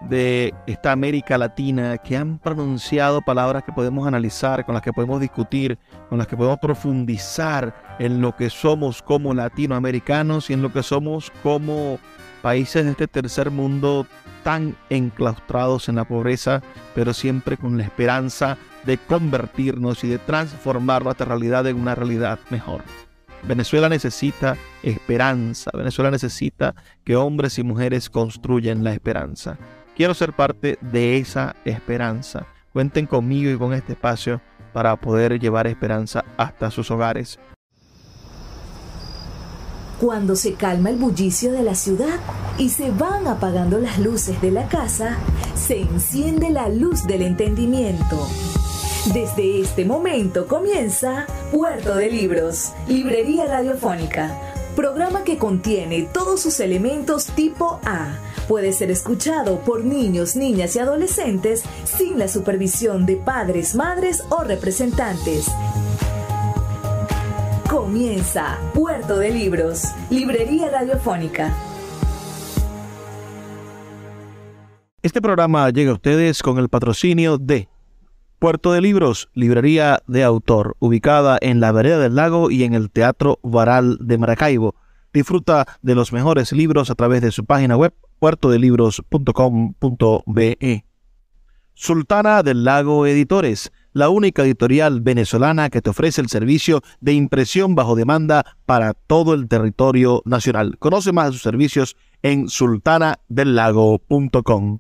de esta América Latina que han pronunciado palabras que podemos analizar, con las que podemos discutir, con las que podemos profundizar en lo que somos como latinoamericanos y en lo que somos como países de este tercer mundo tan enclaustrados en la pobreza, pero siempre con la esperanza de convertirnos y de transformar nuestra realidad en una realidad mejor. Venezuela necesita esperanza. Venezuela necesita que hombres y mujeres construyan la esperanza. Quiero ser parte de esa esperanza. Cuenten conmigo y con este espacio para poder llevar esperanza hasta sus hogares. Cuando se calma el bullicio de la ciudad y se van apagando las luces de la casa, se enciende la luz del entendimiento. Desde este momento comienza Puerto de Libros, librería radiofónica, programa que contiene todos sus elementos tipo A. Puede ser escuchado por niños, niñas y adolescentes sin la supervisión de padres, madres o representantes. Comienza Puerto de Libros, librería radiofónica. Este programa llega a ustedes con el patrocinio de Puerto de Libros, librería de autor, ubicada en la Vereda del Lago y en el Teatro Varal de Maracaibo. Disfruta de los mejores libros a través de su página web, puertodelibros.com.be. Sultana del Lago Editores, la única editorial venezolana que te ofrece el servicio de impresión bajo demanda para todo el territorio nacional. Conoce más de sus servicios en sultanadelago.com.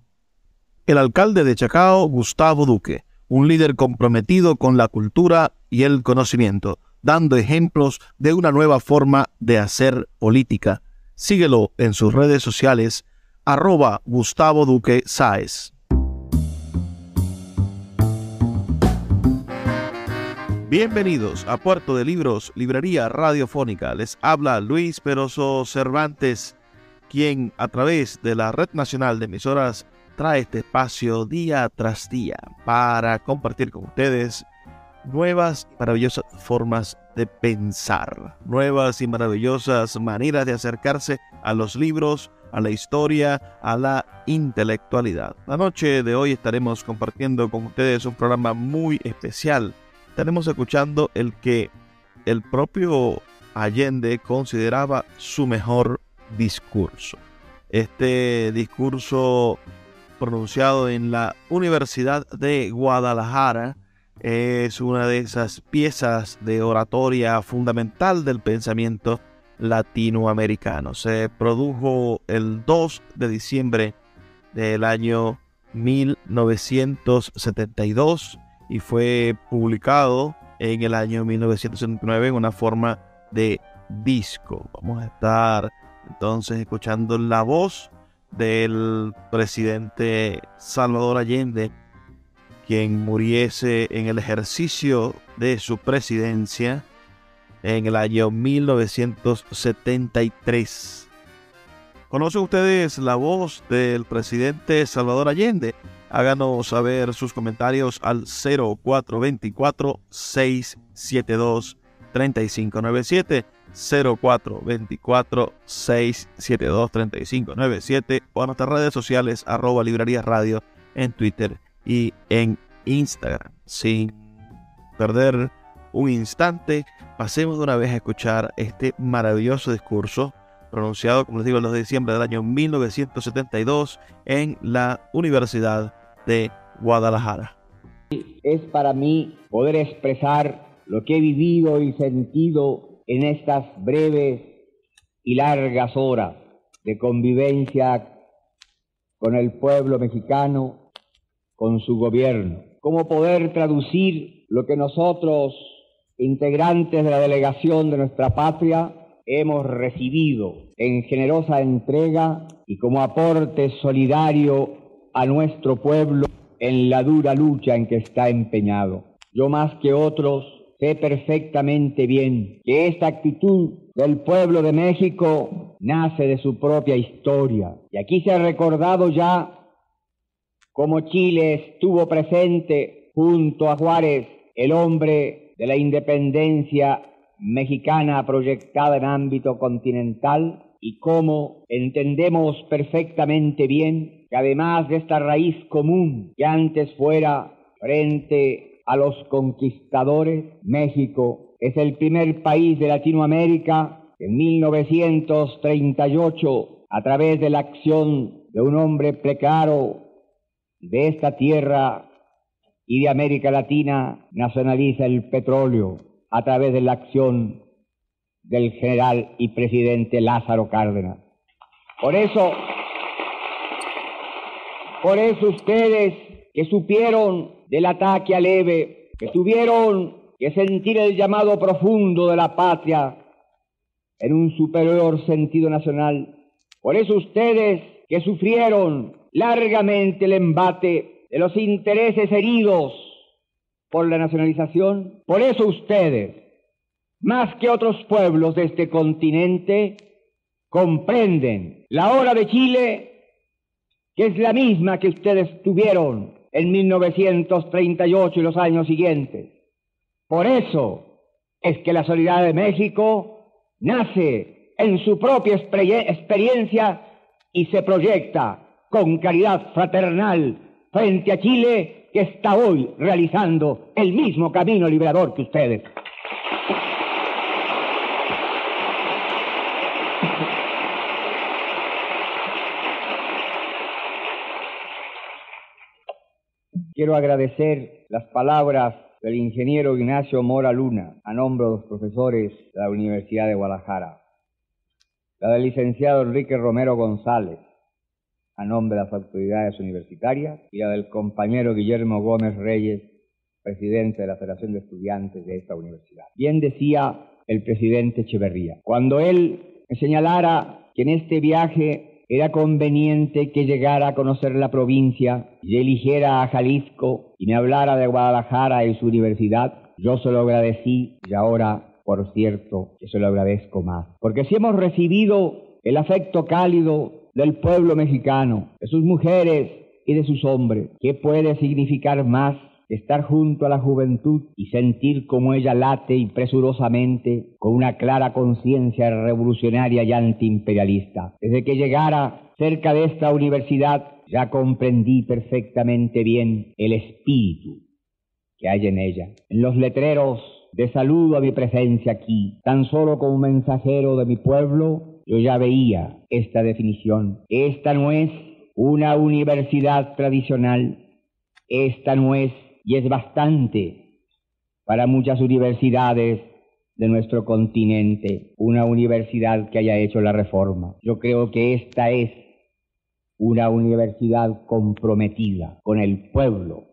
El alcalde de Chacao, Gustavo Duque, un líder comprometido con la cultura y el conocimiento, dando ejemplos de una nueva forma de hacer política. Síguelo en sus redes sociales, @Gustavo Duque Sáez. Bienvenidos a Puerto de Libros, librería radiofónica. Les habla Luis Peroso Cervantes, quien a través de la Red Nacional de Emisoras trae este espacio día tras día para compartir con ustedes nuevas y maravillosas formas de pensar, nuevas y maravillosas maneras de acercarse a los libros, a la historia, a la intelectualidad. La noche de hoy estaremos compartiendo con ustedes un programa muy especial. Estaremos escuchando el que el propio Allende consideraba su mejor discurso. Este discurso pronunciado en la Universidad de Guadalajara es una de esas piezas de oratoria fundamental del pensamiento latinoamericano. Se produjo el 2 de diciembre del año 1972 y fue publicado en el año 1979 en una forma de disco. Vamos a estar entonces escuchando la voz del presidente Salvador Allende, quien muriese en el ejercicio de su presidencia en el año 1973. ¿Conocen ustedes la voz del presidente Salvador Allende? Háganos saber sus comentarios al 0424-672-3597, 0424-672-3597 o a nuestras redes sociales @librerías radio en Twitter y en Instagram. Sin perder un instante, pasemos de una vez a escuchar este maravilloso discurso pronunciado, como les digo, el 2 de diciembre del año 1972 en la Universidad de Guadalajara. Es para mí poder expresar lo que he vivido y sentido en estas breves y largas horas de convivencia con el pueblo mexicano, con su gobierno. Cómo poder traducir lo que nosotros, integrantes de la delegación de nuestra patria, hemos recibido en generosa entrega y como aporte solidario a nuestro pueblo en la dura lucha en que está empeñado. Yo más que otros sé perfectamente bien que esta actitud del pueblo de México nace de su propia historia. Y aquí se ha recordado ya cómo Chile estuvo presente junto a Juárez, el hombre de la independencia mexicana proyectada en ámbito continental, y cómo entendemos perfectamente bien que además de esta raíz común que antes fuera frente a los conquistadores, México es el primer país de Latinoamérica que en 1938, a través de la acción de un hombre precaro de esta tierra y de América Latina, nacionaliza el petróleo a través de la acción del general y presidente Lázaro Cárdenas. Por eso ustedes que supieron del ataque al EBE, que tuvieron que sentir el llamado profundo de la patria en un superior sentido nacional, por eso ustedes que sufrieron largamente el embate de los intereses heridos por la nacionalización, por eso ustedes, más que otros pueblos de este continente, comprenden la hora de Chile, que es la misma que ustedes tuvieron en 1938 y los años siguientes. Por eso es que la solidaridad de México nace en su propia experiencia y se proyecta con caridad fraternal frente a Chile, que está hoy realizando el mismo camino liberador que ustedes. Quiero agradecer las palabras del ingeniero Ignacio Mora Luna a nombre de los profesores de la Universidad de Guadalajara, la del licenciado Enrique Romero González a nombre de las autoridades universitarias y la del compañero Guillermo Gómez Reyes, presidente de la Federación de Estudiantes de esta universidad. Bien decía el presidente Echeverría, cuando él me señalara que en este viaje era conveniente que llegara a conocer la provincia y eligiera a Jalisco y me hablara de Guadalajara y su universidad, yo se lo agradecí y ahora, por cierto, que se lo agradezco más. Porque si hemos recibido el afecto cálido del pueblo mexicano, de sus mujeres y de sus hombres, ¿qué puede significar más que estar junto a la juventud y sentir cómo ella late impresurosamente con una clara conciencia revolucionaria y antiimperialista? Desde que llegara cerca de esta universidad ya comprendí perfectamente bien el espíritu que hay en ella. En los letreros de saludo a mi presencia aquí, tan solo como mensajero de mi pueblo, yo ya veía esta definición. Esta no es una universidad tradicional, esta no es, y es bastante para muchas universidades de nuestro continente, una universidad que haya hecho la reforma. Yo creo que esta es una universidad comprometida con el pueblo,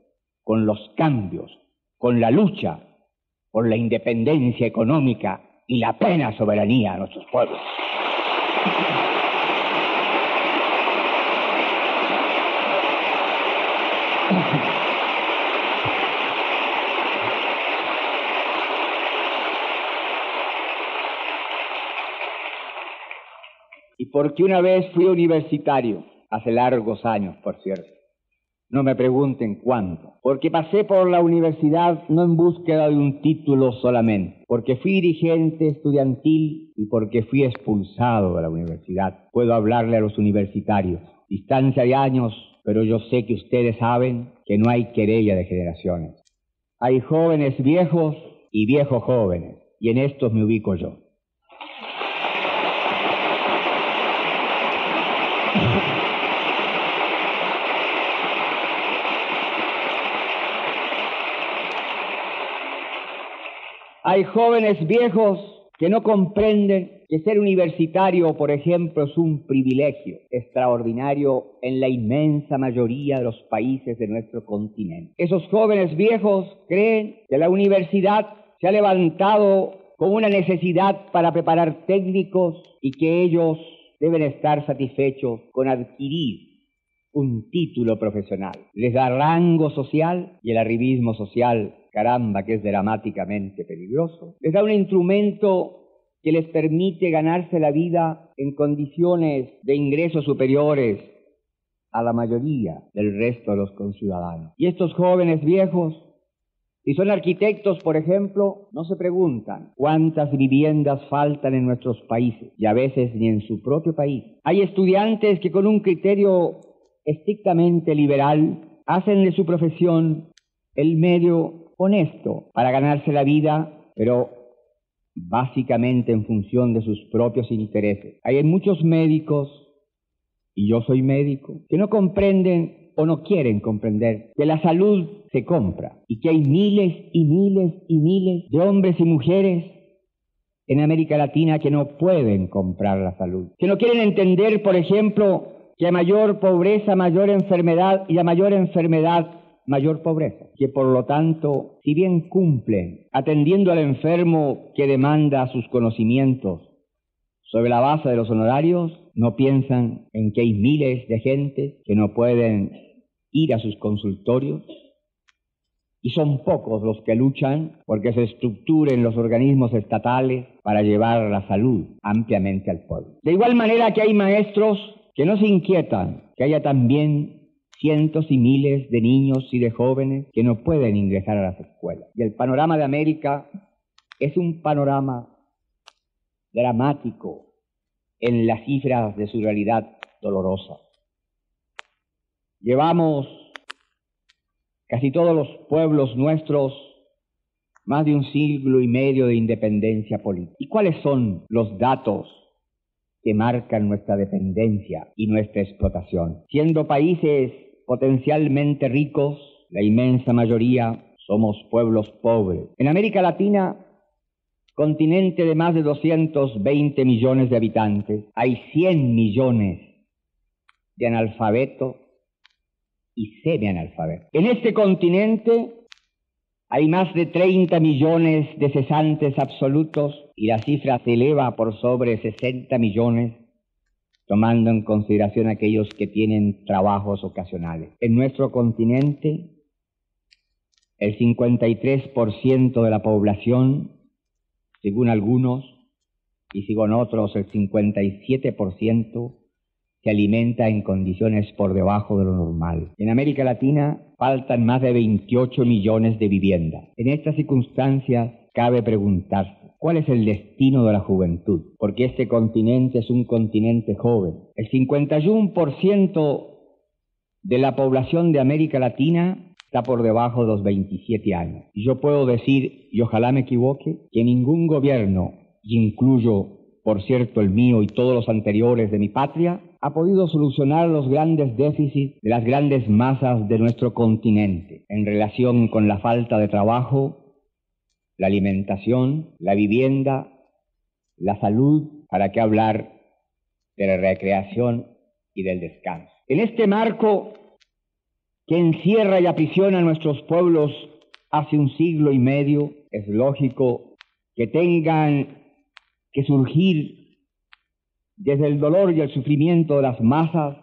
con los cambios, con la lucha por la independencia económica y la plena soberanía de nuestros pueblos. Y porque una vez fui universitario, hace largos años, por cierto, no me pregunten cuándo, porque pasé por la universidad no en búsqueda de un título solamente, porque fui dirigente estudiantil y porque fui expulsado de la universidad. Puedo hablarle a los universitarios, distancia de años, pero yo sé que ustedes saben que no hay querella de generaciones. Hay jóvenes viejos y viejos jóvenes, y en estos me ubico yo. Hay jóvenes viejos que no comprenden que ser universitario, por ejemplo, es un privilegio extraordinario en la inmensa mayoría de los países de nuestro continente. Esos jóvenes viejos creen que la universidad se ha levantado como una necesidad para preparar técnicos y que ellos deben estar satisfechos con adquirir un título profesional. Les da rango social y el arribismo social, caramba, que es dramáticamente peligroso. Les da un instrumento que les permite ganarse la vida en condiciones de ingresos superiores a la mayoría del resto de los conciudadanos. Y estos jóvenes viejos, si son arquitectos, por ejemplo, no se preguntan cuántas viviendas faltan en nuestros países, y a veces ni en su propio país. Hay estudiantes que con un criterio estrictamente liberal hacen de su profesión el medio honesto para ganarse la vida, pero básicamente en función de sus propios intereses. Hay muchos médicos, y yo soy médico, que no comprenden o no quieren comprender que la salud se compra y que hay miles y miles y miles de hombres y mujeres en América Latina que no pueden comprar la salud, que no quieren entender, por ejemplo, que a mayor pobreza, mayor enfermedad, y a mayor enfermedad, mayor pobreza, que por lo tanto, si bien cumplen atendiendo al enfermo que demanda sus conocimientos sobre la base de los honorarios, no piensan en que hay miles de gente que no pueden ir a sus consultorios, y son pocos los que luchan porque se estructuren los organismos estatales para llevar la salud ampliamente al pueblo. De igual manera que hay maestros que no se inquietan, que haya también cientos y miles de niños y de jóvenes que no pueden ingresar a las escuelas. Y el panorama de América es un panorama dramático en las cifras de su realidad dolorosa. Llevamos casi todos los pueblos nuestros más de un siglo y medio de independencia política. ¿Y cuáles son los datos que marcan nuestra dependencia y nuestra explotación? Siendo países potencialmente ricos, la inmensa mayoría somos pueblos pobres. En América Latina, continente de más de 220 millones de habitantes, hay 100 millones de analfabetos y semianalfabetos. En este continente hay más de 30 millones de cesantes absolutos y la cifra se eleva por sobre 60 millones, tomando en consideración aquellos que tienen trabajos ocasionales. En nuestro continente, el 53% de la población, según algunos, y según otros, el 57%, se alimenta en condiciones por debajo de lo normal. En América Latina faltan más de 28 millones de viviendas. En estas circunstancias cabe preguntarse, ¿cuál es el destino de la juventud? Porque este continente es un continente joven. El 51% de la población de América Latina está por debajo de los 27 años. Y yo puedo decir, y ojalá me equivoque, que ningún gobierno, y incluyo, por cierto, el mío y todos los anteriores de mi patria, ha podido solucionar los grandes déficits de las grandes masas de nuestro continente en relación con la falta de trabajo, la alimentación, la vivienda, la salud, para qué hablar de la recreación y del descanso. En este marco que encierra y aprisiona a nuestros pueblos hace un siglo y medio, es lógico que tengan que surgir desde el dolor y el sufrimiento de las masas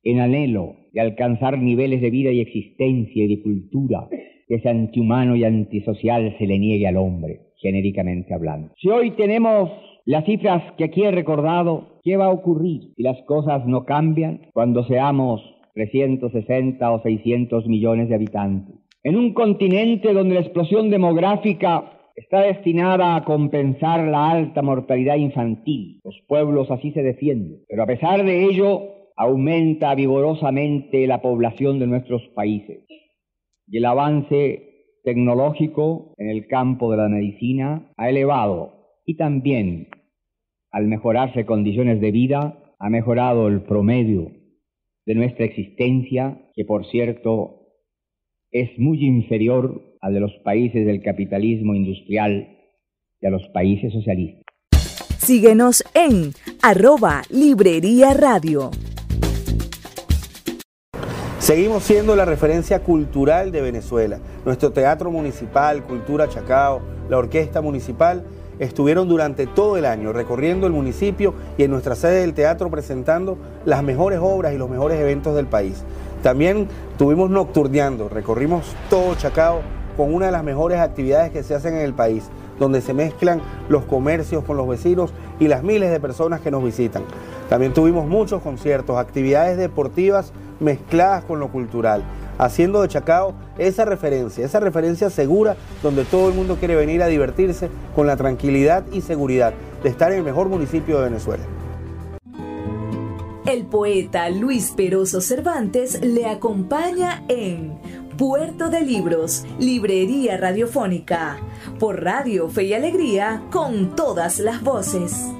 en anhelo de alcanzar niveles de vida y existencia y de cultura que es antihumano y antisocial se le niegue al hombre, genéricamente hablando. Si hoy tenemos las cifras que aquí he recordado, ¿qué va a ocurrir si las cosas no cambian cuando seamos 360 o 600 millones de habitantes? En un continente donde la explosión demográfica está destinada a compensar la alta mortalidad infantil. Los pueblos así se defienden. Pero a pesar de ello, aumenta vigorosamente la población de nuestros países. Y el avance tecnológico en el campo de la medicina ha elevado, y también, al mejorarse condiciones de vida, ha mejorado el promedio de nuestra existencia, que por cierto es muy inferior al de los países del capitalismo industrial y a los países socialistas. Síguenos en @Librería Radio. Seguimos siendo la referencia cultural de Venezuela. Nuestro Teatro Municipal, Cultura Chacao, la Orquesta Municipal, estuvieron durante todo el año recorriendo el municipio y en nuestra sede del teatro presentando las mejores obras y los mejores eventos del país. También estuvimos nocturneando, recorrimos todo Chacao con una de las mejores actividades que se hacen en el país, donde se mezclan los comercios con los vecinos y las miles de personas que nos visitan. También tuvimos muchos conciertos, actividades deportivas mezcladas con lo cultural, haciendo de Chacao esa referencia segura donde todo el mundo quiere venir a divertirse con la tranquilidad y seguridad de estar en el mejor municipio de Venezuela. El poeta Luis Peroso Cervantes le acompaña en Puerto de Libros, Librería Radiofónica, por Radio Fe y Alegría, con todas las voces.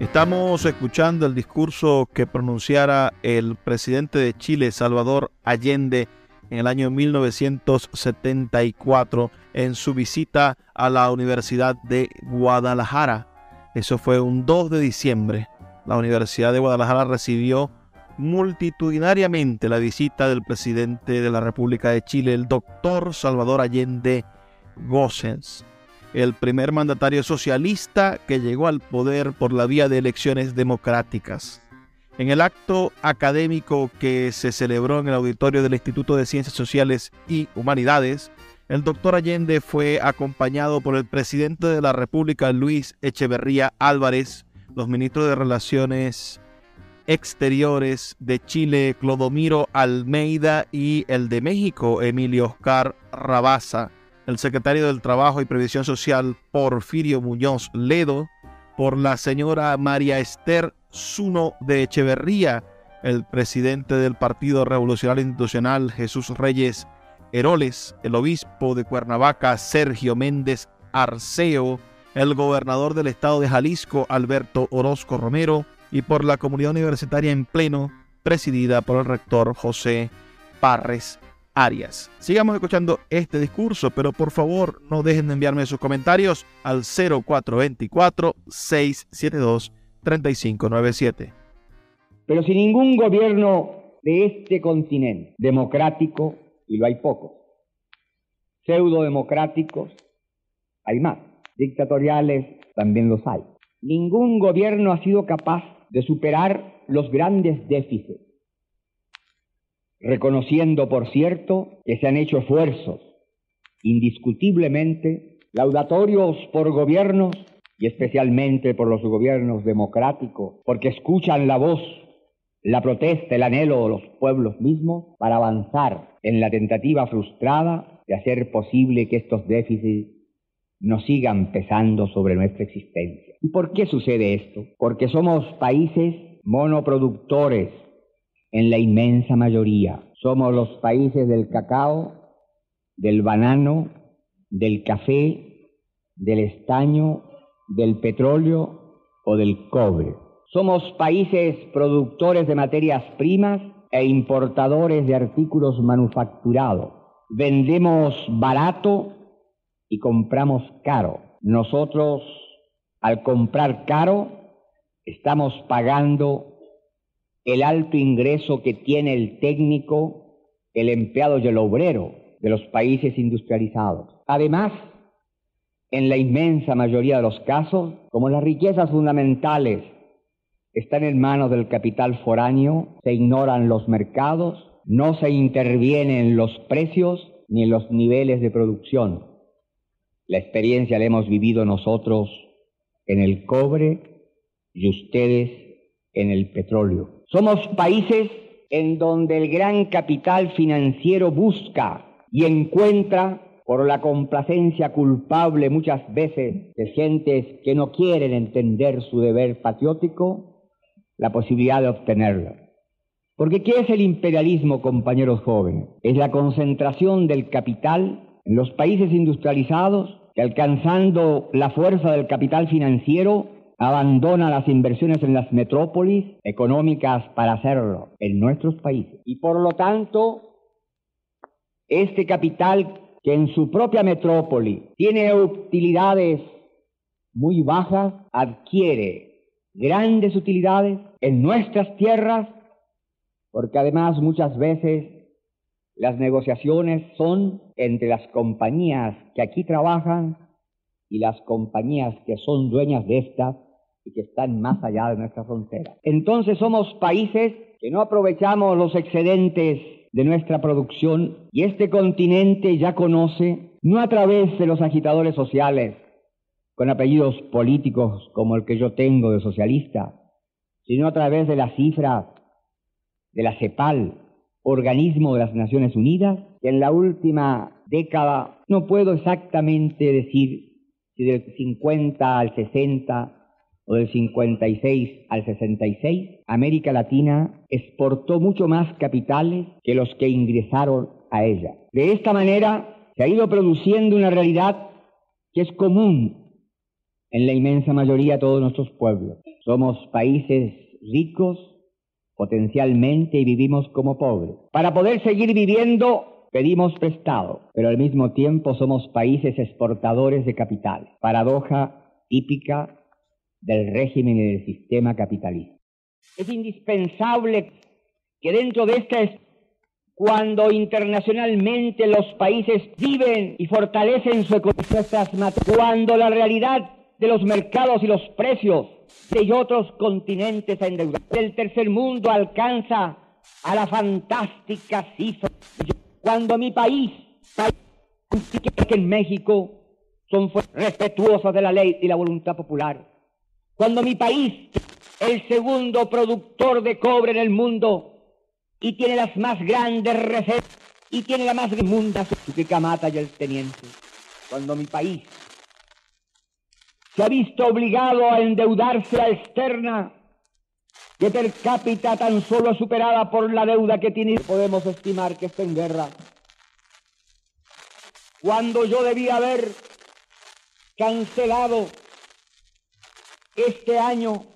Estamos escuchando el discurso que pronunciara el presidente de Chile, Salvador Allende, en el año 1974 en su visita a la Universidad de Guadalajara. Eso fue un 2 de diciembre. La Universidad de Guadalajara recibió multitudinariamente la visita del presidente de la República de Chile, el doctor Salvador Allende Gossens, el primer mandatario socialista que llegó al poder por la vía de elecciones democráticas. En el acto académico que se celebró en el auditorio del Instituto de Ciencias Sociales y Humanidades, el doctor Allende fue acompañado por el presidente de la República, Luis Echeverría Álvarez, los ministros de Relaciones Exteriores de Chile, Clodomiro Almeida, y el de México, Emilio Oscar Rabasa, el secretario del Trabajo y Previsión Social, Porfirio Muñoz Ledo, por la señora María Esther Zuno de Echeverría, el presidente del Partido Revolucionario Institucional, Jesús Reyes Heroles, el obispo de Cuernavaca, Sergio Méndez Arceo, el gobernador del estado de Jalisco, Alberto Orozco Romero, y por la comunidad universitaria en pleno, presidida por el rector José Parres Arias. Sigamos escuchando este discurso, pero por favor no dejen de enviarme sus comentarios al 0424-672-3597. Pero si ningún gobierno de este continente democrático, y lo hay pocos, pseudo-democráticos, hay más, dictatoriales también los hay, ningún gobierno ha sido capaz de superar los grandes déficits, reconociendo, por cierto, que se han hecho esfuerzos indiscutiblemente laudatorios por gobiernos, y especialmente por los gobiernos democráticos, porque escuchan la voz, la protesta, el anhelo de los pueblos mismos para avanzar en la tentativa frustrada de hacer posible que estos déficits no sigan pesando sobre nuestra existencia. ¿Y por qué sucede esto? Porque somos países monoproductores en la inmensa mayoría. Somos los países del cacao, del banano, del café, del estaño, del petróleo o del cobre. Somos países productores de materias primas e importadores de artículos manufacturados. Vendemos barato y compramos caro. Nosotros, al comprar caro, estamos pagando el alto ingreso que tiene el técnico, el empleado y el obrero de los países industrializados. Además, en la inmensa mayoría de los casos, como las riquezas fundamentales están en manos del capital foráneo, se ignoran los mercados, no se interviene en los precios ni en los niveles de producción. La experiencia la hemos vivido nosotros en el cobre y ustedes en el petróleo. Somos países en donde el gran capital financiero busca y encuentra, por la complacencia culpable muchas veces de gentes que no quieren entender su deber patriótico, la posibilidad de obtenerlo. Porque ¿qué es el imperialismo, compañeros jóvenes? Es la concentración del capital en los países industrializados que, alcanzando la fuerza del capital financiero, abandona las inversiones en las metrópolis económicas para hacerlo en nuestros países. Y por lo tanto, este capital que en su propia metrópoli tiene utilidades muy bajas, adquiere grandes utilidades en nuestras tierras, porque además muchas veces las negociaciones son entre las compañías que aquí trabajan y las compañías que son dueñas de estas y que están más allá de nuestra frontera. Entonces somos países que no aprovechamos los excedentes de nuestra producción, y este continente ya conoce, no a través de los agitadores sociales con apellidos políticos como el que yo tengo de socialista, sino a través de las cifras de la CEPAL, organismo de las Naciones Unidas, que en la última década, no puedo exactamente decir si del 50 al 60 o del 56 al 66, América Latina exportó mucho más capitales que los que ingresaron a ella. De esta manera se ha ido produciendo una realidad que es común en la inmensa mayoría de todos nuestros pueblos. Somos países ricos potencialmente y vivimos como pobres. Para poder seguir viviendo pedimos prestado, pero al mismo tiempo somos países exportadores de capital. Paradoja típica del régimen y del sistema capitalista. Es indispensable que dentro de cuando internacionalmente los países viven y fortalecen su economía, cuando la realidad de los mercados y los precios de otros continentes del tercer mundo alcanza a la fantástica cifra, cuando mi país que en México son respetuosos de la ley y la voluntad popular, cuando mi país, el segundo productor de cobre en el mundo, y tiene las más grandes reservas, y tiene la más inmunda que Camata y el teniente, cuando mi país se ha visto obligado a endeudarse a externa, que per cápita tan solo superada por la deuda que tiene, podemos estimar que está en guerra. Cuando yo debía haber cancelado este año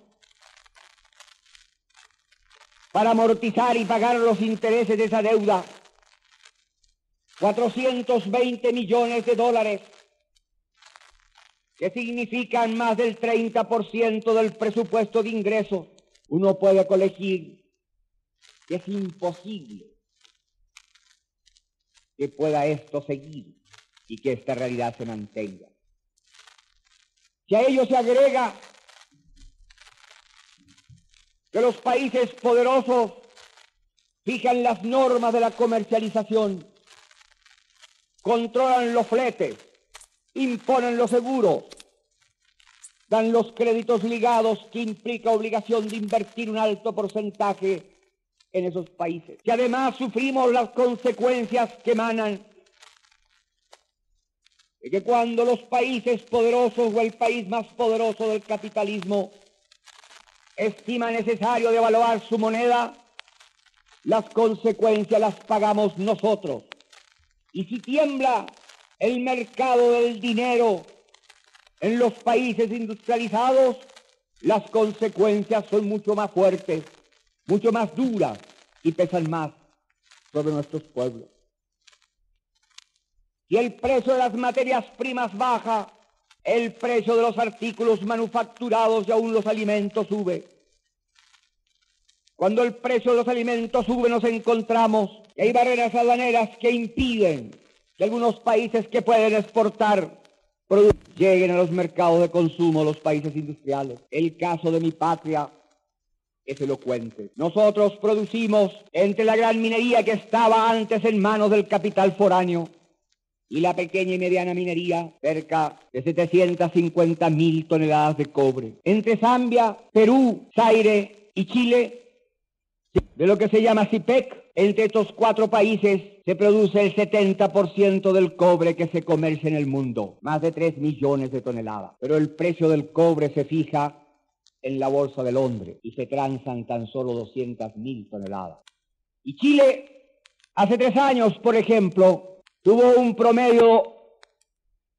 para amortizar y pagar los intereses de esa deuda, 420 millones de dólares, que significan más del 30% del presupuesto de ingresos, uno puede colegir que es imposible que pueda esto seguir y que esta realidad se mantenga. Si a ello se agrega que los países poderosos fijan las normas de la comercialización, controlan los fletes, imponen los seguros, dan los créditos ligados que implica obligación de invertir un alto porcentaje en esos países. Y además sufrimos las consecuencias que emanan de que cuando los países poderosos o el país más poderoso del capitalismo estima necesario devaluar su moneda, las consecuencias las pagamos nosotros. Y si tiembla el mercado del dinero en los países industrializados, las consecuencias son mucho más fuertes, mucho más duras y pesan más sobre nuestros pueblos. Si el precio de las materias primas baja, el precio de los artículos manufacturados y aún los alimentos sube. Cuando el precio de los alimentos sube, nos encontramos que hay barreras aduaneras que impiden que algunos países que pueden exportar productos lleguen a los mercados de consumo, los países industriales. El caso de mi patria es elocuente. Nosotros producimos entre la gran minería que estaba antes en manos del capital foráneo y la pequeña y mediana minería, cerca de 750.000 toneladas de cobre. Entre Zambia, Perú, Zaire y Chile, de lo que se llama CIPEC, entre estos cuatro países se produce el 70% del cobre que se comercia en el mundo, más de 3 millones de toneladas. Pero el precio del cobre se fija en la Bolsa de Londres y se transan tan solo 200.000 toneladas. Y Chile, hace 3 años, por ejemplo, tuvo un promedio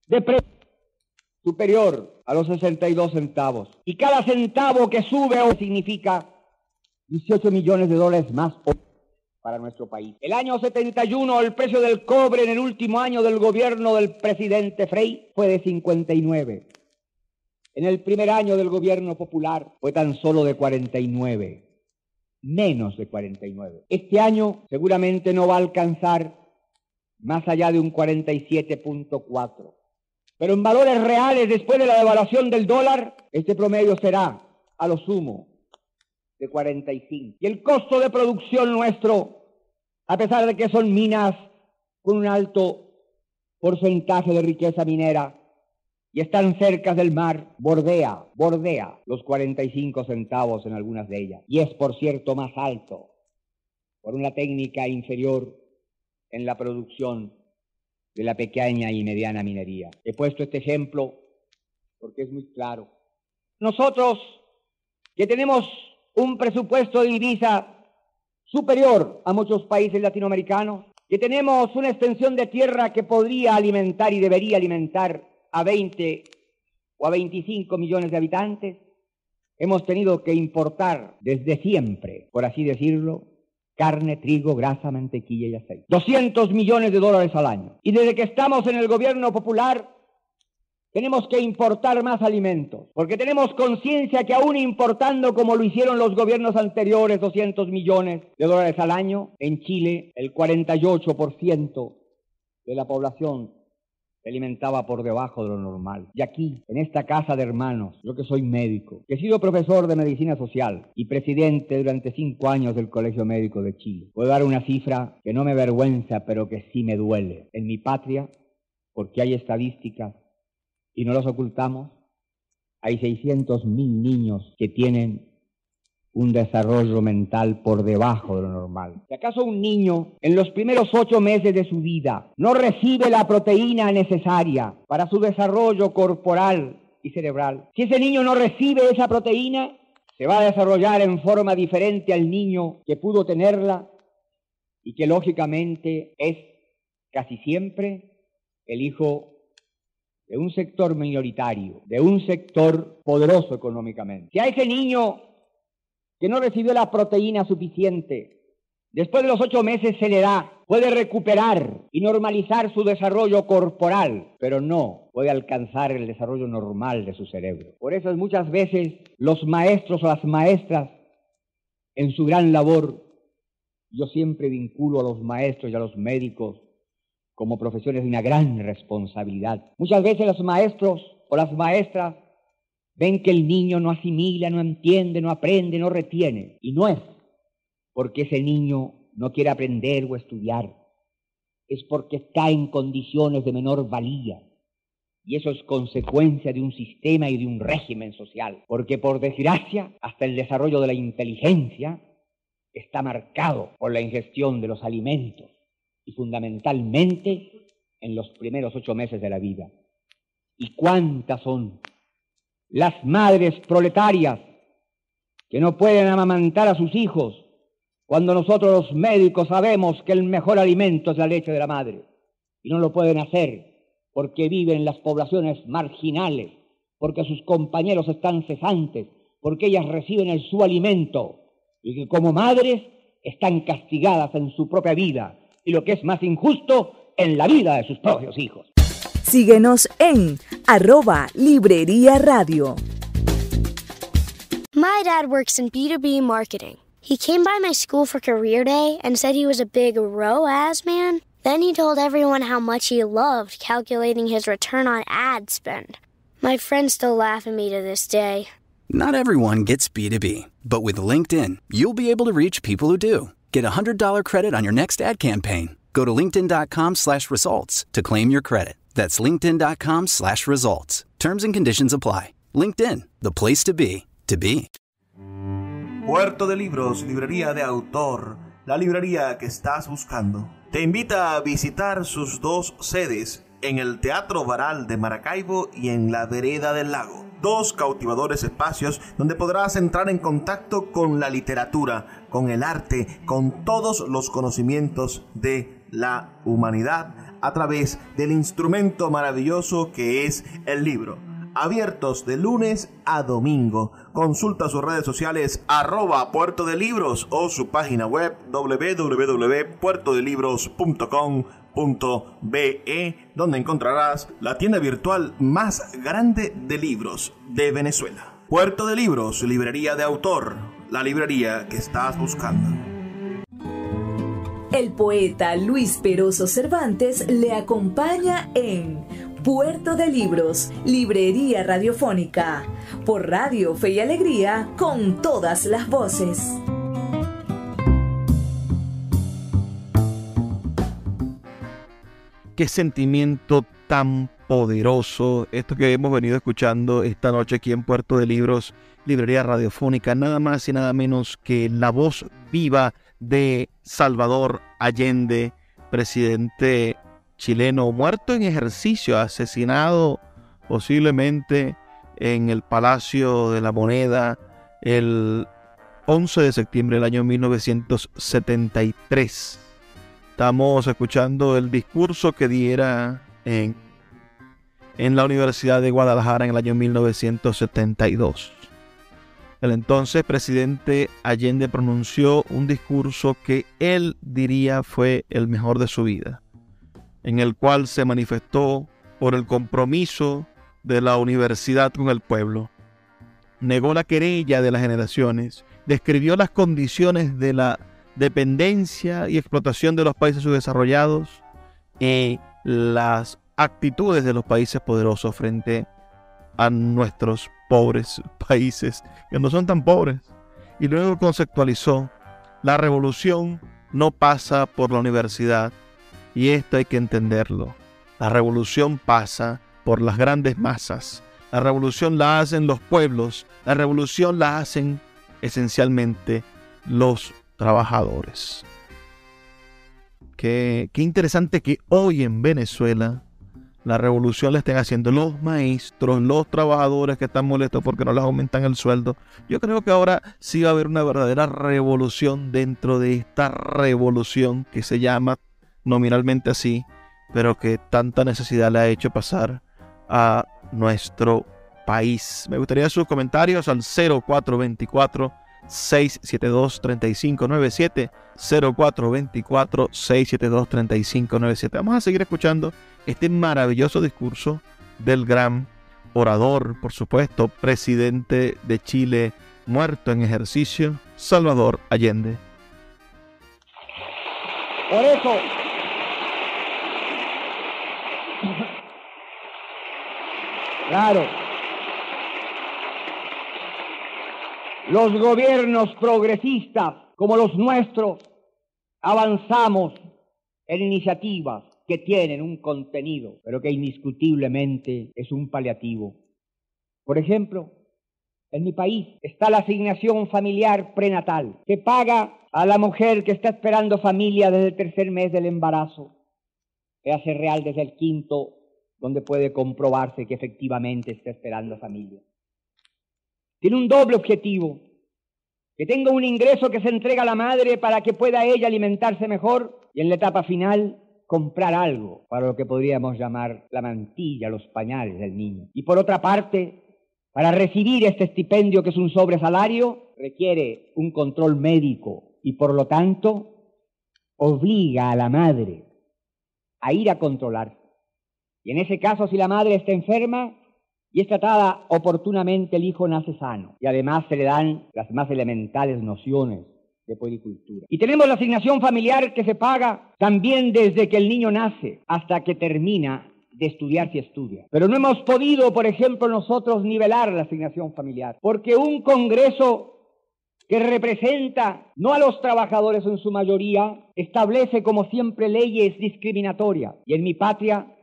de precio superior a los 62 centavos. Y cada centavo que sube significa 18 millones de dólares más para nuestro país. El año 71, el precio del cobre en el último año del gobierno del presidente Frei fue de 59. En el primer año del gobierno popular fue tan solo de 49. Menos de 49. Este año seguramente no va a alcanzar más allá de un 47.4. Pero en valores reales, después de la devaluación del dólar, este promedio será, a lo sumo, de 45. Y el costo de producción nuestro, a pesar de que son minas con un alto porcentaje de riqueza minera y están cerca del mar, bordea los 45 centavos en algunas de ellas. Y es, por cierto, más alto por una técnica inferior en la producción de la pequeña y mediana minería. He puesto este ejemplo porque es muy claro. Nosotros, que tenemos un presupuesto de divisa superior a muchos países latinoamericanos, que tenemos una extensión de tierra que podría alimentar y debería alimentar a 20 o a 25 millones de habitantes, hemos tenido que importar desde siempre, por así decirlo, carne, trigo, grasa, mantequilla y aceite. 200 millones de dólares al año. Y desde que estamos en el gobierno popular, tenemos que importar más alimentos, porque tenemos conciencia que aún importando como lo hicieron los gobiernos anteriores, 200 millones de dólares al año, en Chile el 48% de la población se alimentaba por debajo de lo normal. Y aquí, en esta casa de hermanos, yo que soy médico, que he sido profesor de medicina social y presidente durante 5 años del Colegio Médico de Chile, puedo dar una cifra que no me avergüenza, pero que sí me duele. En mi patria, porque hay estadísticas y no los ocultamos, hay 600.000 niños que tienen un desarrollo mental por debajo de lo normal. Si acaso un niño en los primeros 8 meses de su vida no recibe la proteína necesaria para su desarrollo corporal y cerebral, si ese niño no recibe esa proteína, se va a desarrollar en forma diferente al niño que pudo tenerla y que lógicamente es casi siempre el hijo de un sector minoritario, de un sector poderoso económicamente. Si a ese niño que no recibió la proteína suficiente, después de los 8 meses se le da, puede recuperar y normalizar su desarrollo corporal, pero no puede alcanzar el desarrollo normal de su cerebro. Por eso muchas veces los maestros o las maestras, en su gran labor, yo siempre vinculo a los maestros y a los médicos como profesores de una gran responsabilidad. Muchas veces los maestros o las maestras ven que el niño no asimila, no entiende, no aprende, no retiene. Y no es porque ese niño no quiere aprender o estudiar. Es porque está en condiciones de menor valía. Y eso es consecuencia de un sistema y de un régimen social. Porque por desgracia, hasta el desarrollo de la inteligencia está marcado por la ingestión de los alimentos. Y fundamentalmente en los primeros 8 meses de la vida. ¿Y cuántas son las madres proletarias que no pueden amamantar a sus hijos cuando nosotros los médicos sabemos que el mejor alimento es la leche de la madre? Y no lo pueden hacer porque viven en las poblaciones marginales, porque sus compañeros están cesantes, porque ellas reciben su alimento y que como madres están castigadas en su propia vida. Y lo que es más injusto, en la vida de sus propios hijos. Síguenos en @Librería Radio. My dad works in B2B marketing. He came by my school for career day and said he was a big ROAS man. Then he told everyone how much he loved calculating his return on ad spend. My friends still laugh at me to this day. Not everyone gets B2B, but with LinkedIn, you'll be able to reach people who do. Get a $100 credit on your next ad campaign. Go to linkedin.com/results to claim your credit. That's linkedin.com/results. Terms and conditions apply. LinkedIn, the place to be, to be. Puerto de Libros, librería de autor, la librería que estás buscando. Te invita a visitar sus 2 sedes en el Teatro Baral de Maracaibo y en la Vereda del Lago. 2 cautivadores espacios donde podrás entrar en contacto con la literatura, con el arte, con todos los conocimientos de la humanidad a través del instrumento maravilloso que es el libro. Abiertos de lunes a domingo. Consulta sus redes sociales @Puerto de Libros o su página web www.puertodelibros.com.be, donde encontrarás la tienda virtual más grande de libros de Venezuela. Puerto de Libros, librería de autor, la librería que estás buscando. El poeta Luis Peroso Cervantes le acompaña en Puerto de Libros, librería radiofónica, por Radio Fe y Alegría, con todas las voces. Qué sentimiento tan poderoso esto que hemos venido escuchando esta noche aquí en Puerto de Libros, librería radiofónica, nada más y nada menos que la voz viva de Salvador Allende, presidente chileno muerto en ejercicio, asesinado posiblemente en el Palacio de la Moneda el 11 de septiembre del año 1973. Estamos escuchando el discurso que diera en la Universidad de Guadalajara en el año 1972. El entonces presidente Allende pronunció un discurso que él diría fue el mejor de su vida, en el cual se manifestó por el compromiso de la universidad con el pueblo. Negó la querella de las generaciones, describió las condiciones de la dependencia y explotación de los países subdesarrollados y las actitudes de los países poderosos frente a nuestros pobres países, que no son tan pobres. Y luego conceptualizó: la revolución no pasa por la universidad, y esto hay que entenderlo. La revolución pasa por las grandes masas. La revolución la hacen los pueblos. La revolución la hacen esencialmente los trabajadores. Qué interesante que hoy en Venezuela la revolución la estén haciendo los maestros, los trabajadores que están molestos porque no les aumentan el sueldo. Yo creo que ahora sí va a haber una verdadera revolución dentro de esta revolución que se llama nominalmente así, pero que tanta necesidad le ha hecho pasar a nuestro país. Me gustaría sus comentarios al 0424-672-3597, 0424-672-3597. Vamos a seguir escuchando este maravilloso discurso del gran orador, por supuesto, presidente de Chile, muerto en ejercicio, Salvador Allende. Por eso, claro, los gobiernos progresistas como los nuestros avanzamos en iniciativas que tienen un contenido, pero que indiscutiblemente es un paliativo. Por ejemplo, en mi país está la asignación familiar prenatal, que paga a la mujer que está esperando familia desde el tercer mes del embarazo, que hace real desde el quinto, donde puede comprobarse que efectivamente está esperando familia. Tiene un doble objetivo: que tenga un ingreso que se entrega a la madre para que pueda ella alimentarse mejor, y en la etapa final comprar algo para lo que podríamos llamar la mantilla, los pañales del niño. Y por otra parte, para recibir este estipendio, que es un sobresalario, requiere un control médico y por lo tanto obliga a la madre a ir a controlarse. Y en ese caso, si la madre está enferma y es tratada oportunamente, el hijo nace sano. Y además se le dan las más elementales nociones de puericultura. Y tenemos la asignación familiar, que se paga también desde que el niño nace hasta que termina de estudiar, si estudia. Pero no hemos podido, por ejemplo, nosotros nivelar la asignación familiar, porque un Congreso que representa no a los trabajadores en su mayoría, establece como siempre leyes discriminatorias. Y en mi patria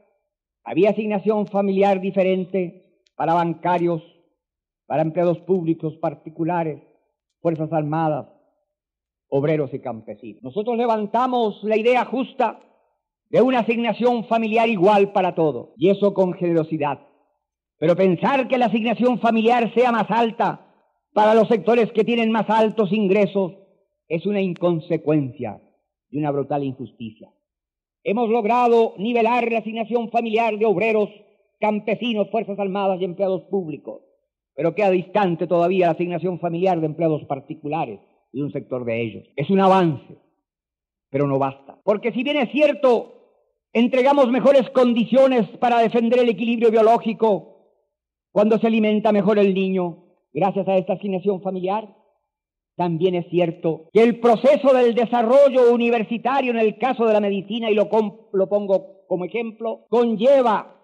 había asignación familiar diferente para bancarios, para empleados públicos particulares, Fuerzas Armadas, obreros y campesinos. Nosotros levantamos la idea justa de una asignación familiar igual para todos, y eso con generosidad. Pero pensar que la asignación familiar sea más alta para los sectores que tienen más altos ingresos es una inconsecuencia y una brutal injusticia. Hemos logrado nivelar la asignación familiar de obreros, campesinos, Fuerzas Armadas y empleados públicos, pero queda distante todavía la asignación familiar de empleados particulares y de un sector de ellos. Es un avance, pero no basta. Porque si bien es cierto, entregamos mejores condiciones para defender el equilibrio biológico cuando se alimenta mejor el niño gracias a esta asignación familiar, también es cierto que el proceso del desarrollo universitario en el caso de la medicina, y lo pongo como ejemplo, conlleva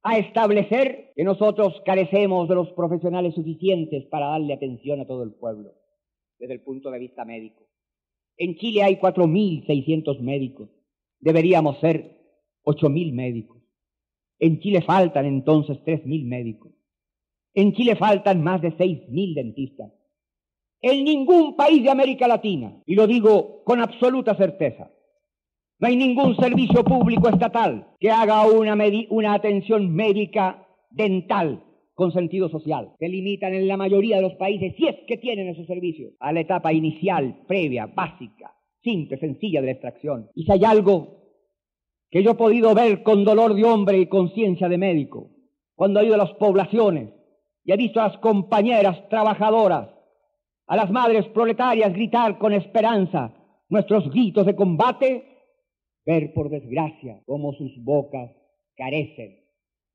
a establecer que nosotros carecemos de los profesionales suficientes para darle atención a todo el pueblo desde el punto de vista médico. En Chile hay 4.600 médicos, deberíamos ser 8.000 médicos. En Chile faltan entonces 3.000 médicos. En Chile faltan más de 6.000 dentistas. En ningún país de América Latina, y lo digo con absoluta certeza, no hay ningún servicio público estatal que haga una atención médica dental con sentido social. Se limitan en la mayoría de los países, si es que tienen esos servicios, a la etapa inicial, previa, básica, simple, sencilla de la extracción. Y si hay algo que yo he podido ver con dolor de hombre y conciencia de médico, cuando he ido a las poblaciones y he visto a las compañeras trabajadoras, a las madres proletarias gritar con esperanza nuestros gritos de combate, ver por desgracia cómo sus bocas carecen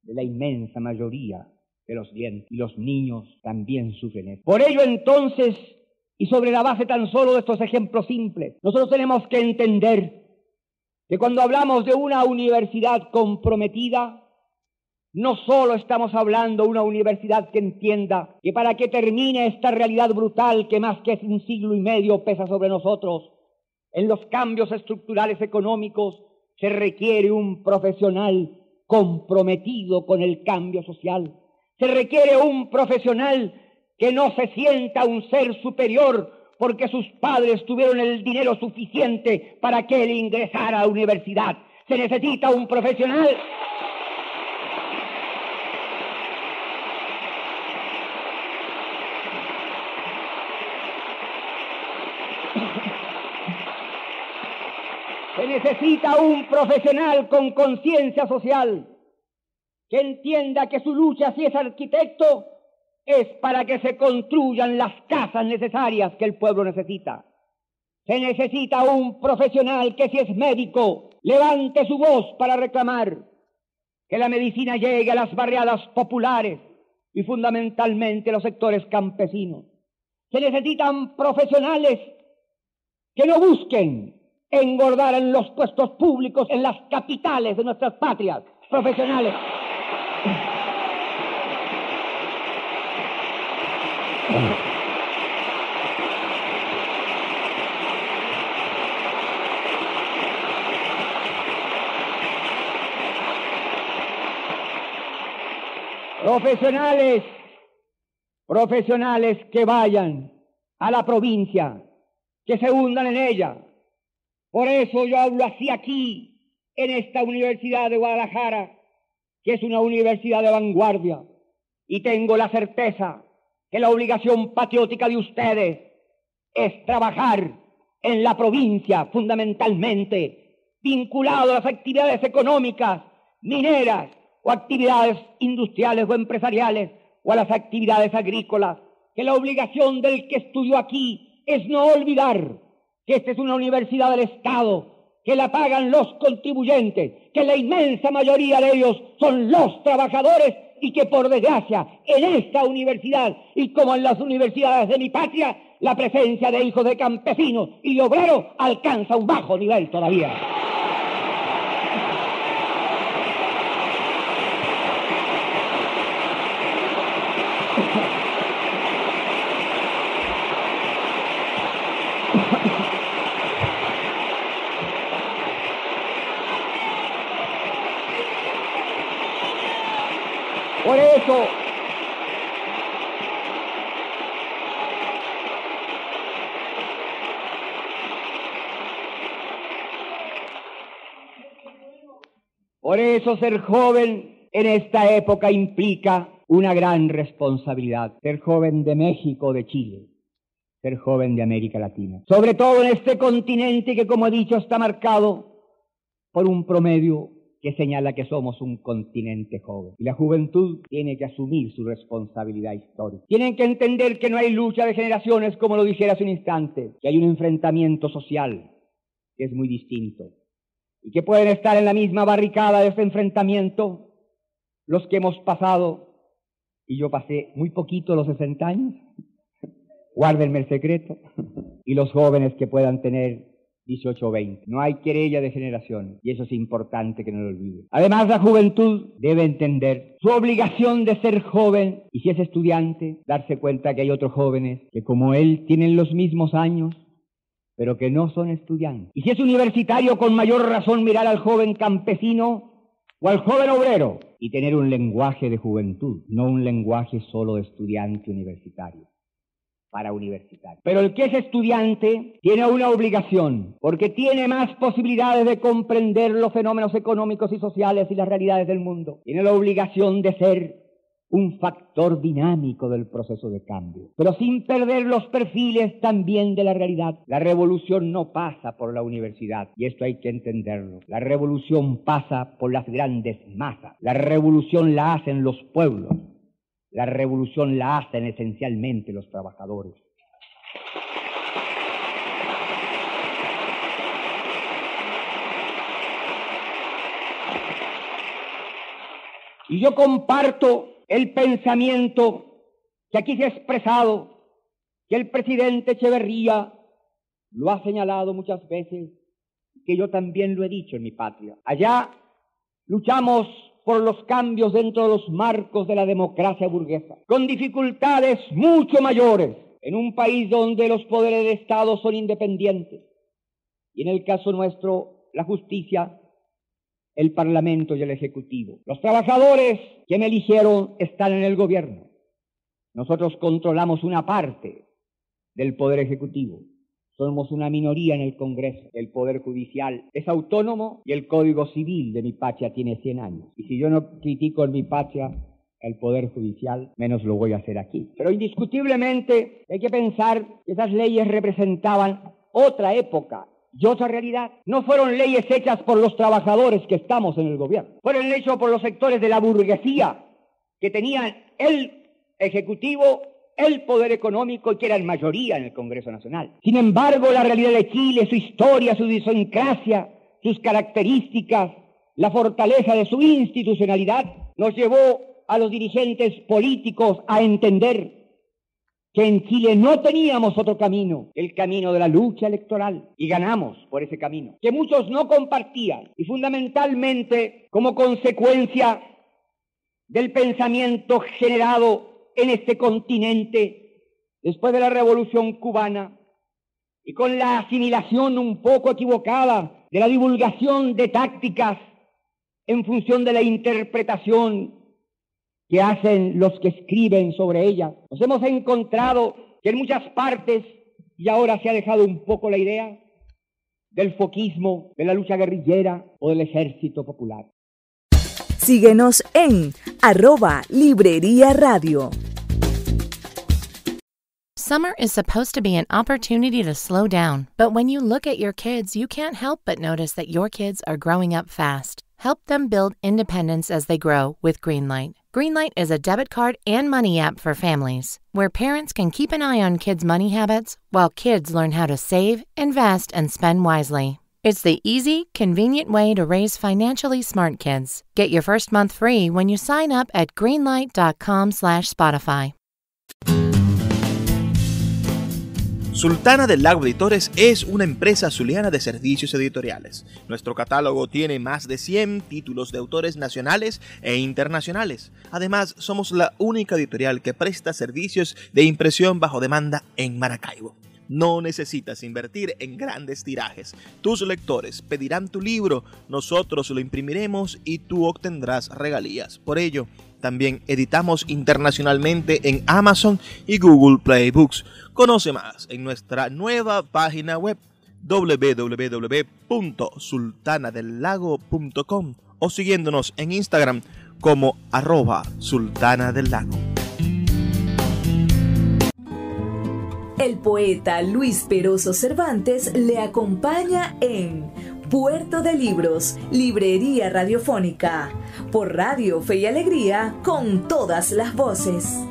de la inmensa mayoría de los dientes, y los niños también sufren esto. Por ello entonces, y sobre la base tan solo de estos ejemplos simples, nosotros tenemos que entender que cuando hablamos de una universidad comprometida, no solo estamos hablando de una universidad que entienda que para que termine esta realidad brutal que más que un siglo y medio pesa sobre nosotros, en los cambios estructurales económicos se requiere un profesional comprometido con el cambio social. Se requiere un profesional que no se sienta un ser superior porque sus padres tuvieron el dinero suficiente para que él ingresara a la universidad. Se necesita un profesional con conciencia social, que entienda que su lucha, si es arquitecto, es para que se construyan las casas necesarias que el pueblo necesita. Se necesita un profesional que, si es médico, levante su voz para reclamar que la medicina llegue a las barriadas populares y fundamentalmente a los sectores campesinos. Se necesitan profesionales que no busquen engordar en los puestos públicos en las capitales de nuestras patrias. Profesionales profesionales que vayan a la provincia, que se hundan en ella. Por eso yo hablo así aquí, en esta Universidad de Guadalajara, que es una universidad de vanguardia, y tengo la certeza que la obligación patriótica de ustedes es trabajar en la provincia, fundamentalmente, vinculado a las actividades económicas, mineras, o actividades industriales o empresariales, o a las actividades agrícolas, que la obligación del que estudió aquí es no olvidar que esta es una universidad del Estado, que la pagan los contribuyentes, que la inmensa mayoría de ellos son los trabajadores y que, por desgracia, en esta universidad y como en las universidades de mi patria, la presencia de hijos de campesinos y de obreros alcanza un bajo nivel todavía. Por eso ser joven en esta época implica una gran responsabilidad. Ser joven de México, de Chile, ser joven de América Latina. Sobre todo en este continente que, como he dicho, está marcado por un promedio que señala que somos un continente joven. Y la juventud tiene que asumir su responsabilidad histórica. Tienen que entender que no hay lucha de generaciones, como lo dijera hace un instante, que hay un enfrentamiento social que es muy distinto. Y que pueden estar en la misma barricada de este enfrentamiento los que hemos pasado, y yo pasé muy poquito los 60 años, guárdenme el secreto, y los jóvenes que puedan tener 18 o 20. No hay querella de generación, y eso es importante que no lo olviden. Además, la juventud debe entender su obligación de ser joven, y si es estudiante, darse cuenta que hay otros jóvenes que, como él, tienen los mismos años, pero que no son estudiantes. Y si es universitario, con mayor razón mirar al joven campesino o al joven obrero y tener un lenguaje de juventud, no un lenguaje solo de estudiante universitario, para universitario. Pero el que es estudiante tiene una obligación, porque tiene más posibilidades de comprender los fenómenos económicos y sociales y las realidades del mundo. Tiene la obligación de ser un factor dinámico del proceso de cambio, pero sin perder los perfiles también de la realidad. La revolución no pasa por la universidad, y esto hay que entenderlo. La revolución pasa por las grandes masas. La revolución la hacen los pueblos. La revolución la hacen esencialmente los trabajadores. Y yo comparto el pensamiento que aquí se ha expresado, que el presidente Echeverría lo ha señalado muchas veces, que yo también lo he dicho en mi patria. Allá luchamos por los cambios dentro de los marcos de la democracia burguesa, con dificultades mucho mayores en un país donde los poderes de Estado son independientes. Y en el caso nuestro, la justicia, el Parlamento y el Ejecutivo. Los trabajadores que me eligieron están en el gobierno. Nosotros controlamos una parte del Poder Ejecutivo. Somos una minoría en el Congreso. El Poder Judicial es autónomo y el Código Civil de mi patria tiene 100 años. Y si yo no critico en mi patria el Poder Judicial, menos lo voy a hacer aquí. Pero indiscutiblemente hay que pensar que esas leyes representaban otra época y otra realidad. No fueron leyes hechas por los trabajadores que estamos en el gobierno. Fueron hechas por los sectores de la burguesía que tenían el Ejecutivo, el poder económico y que eran mayoría en el Congreso Nacional. Sin embargo, la realidad de Chile, su historia, su idiosincrasia, sus características, la fortaleza de su institucionalidad, nos llevó a los dirigentes políticos a entender que en Chile no teníamos otro camino, el camino de la lucha electoral, y ganamos por ese camino, que muchos no compartían, y fundamentalmente como consecuencia del pensamiento generado en este continente después de la Revolución Cubana y con la asimilación un poco equivocada de la divulgación de tácticas en función de la interpretación que hacen los que escriben sobre ella. Nos hemos encontrado que en muchas partes, y ahora se ha dejado un poco la idea del foquismo, de la lucha guerrillera o del ejército popular. Síguenos en @Librería Radio. Summer is supposed to be an opportunity to slow down, but when you look at your kids, you can't help but notice that your kids are growing up fast. Help them build independence as they grow with Greenlight. Greenlight is a debit card and money app for families, where parents can keep an eye on kids' money habits while kids learn how to save, invest, and spend wisely. It's the easy, convenient way to raise financially smart kids. Get your first month free when you sign up at greenlight.com/Spotify. Sultana del Lago Editores es una empresa zuliana de servicios editoriales. Nuestro catálogo tiene más de 100 títulos de autores nacionales e internacionales. Además, somos la única editorial que presta servicios de impresión bajo demanda en Maracaibo. No necesitas invertir en grandes tirajes. Tus lectores pedirán tu libro, nosotros lo imprimiremos y tú obtendrás regalías. Por ello, también editamos internacionalmente en Amazon y Google Play Books. Conoce más en nuestra nueva página web www.sultanadelago.com o siguiéndonos en Instagram como @sultanadelago. El poeta Luis Peroso Cervantes le acompaña en Puerto de Libros, Librería Radiofónica, por Radio Fe y Alegría, con todas las voces.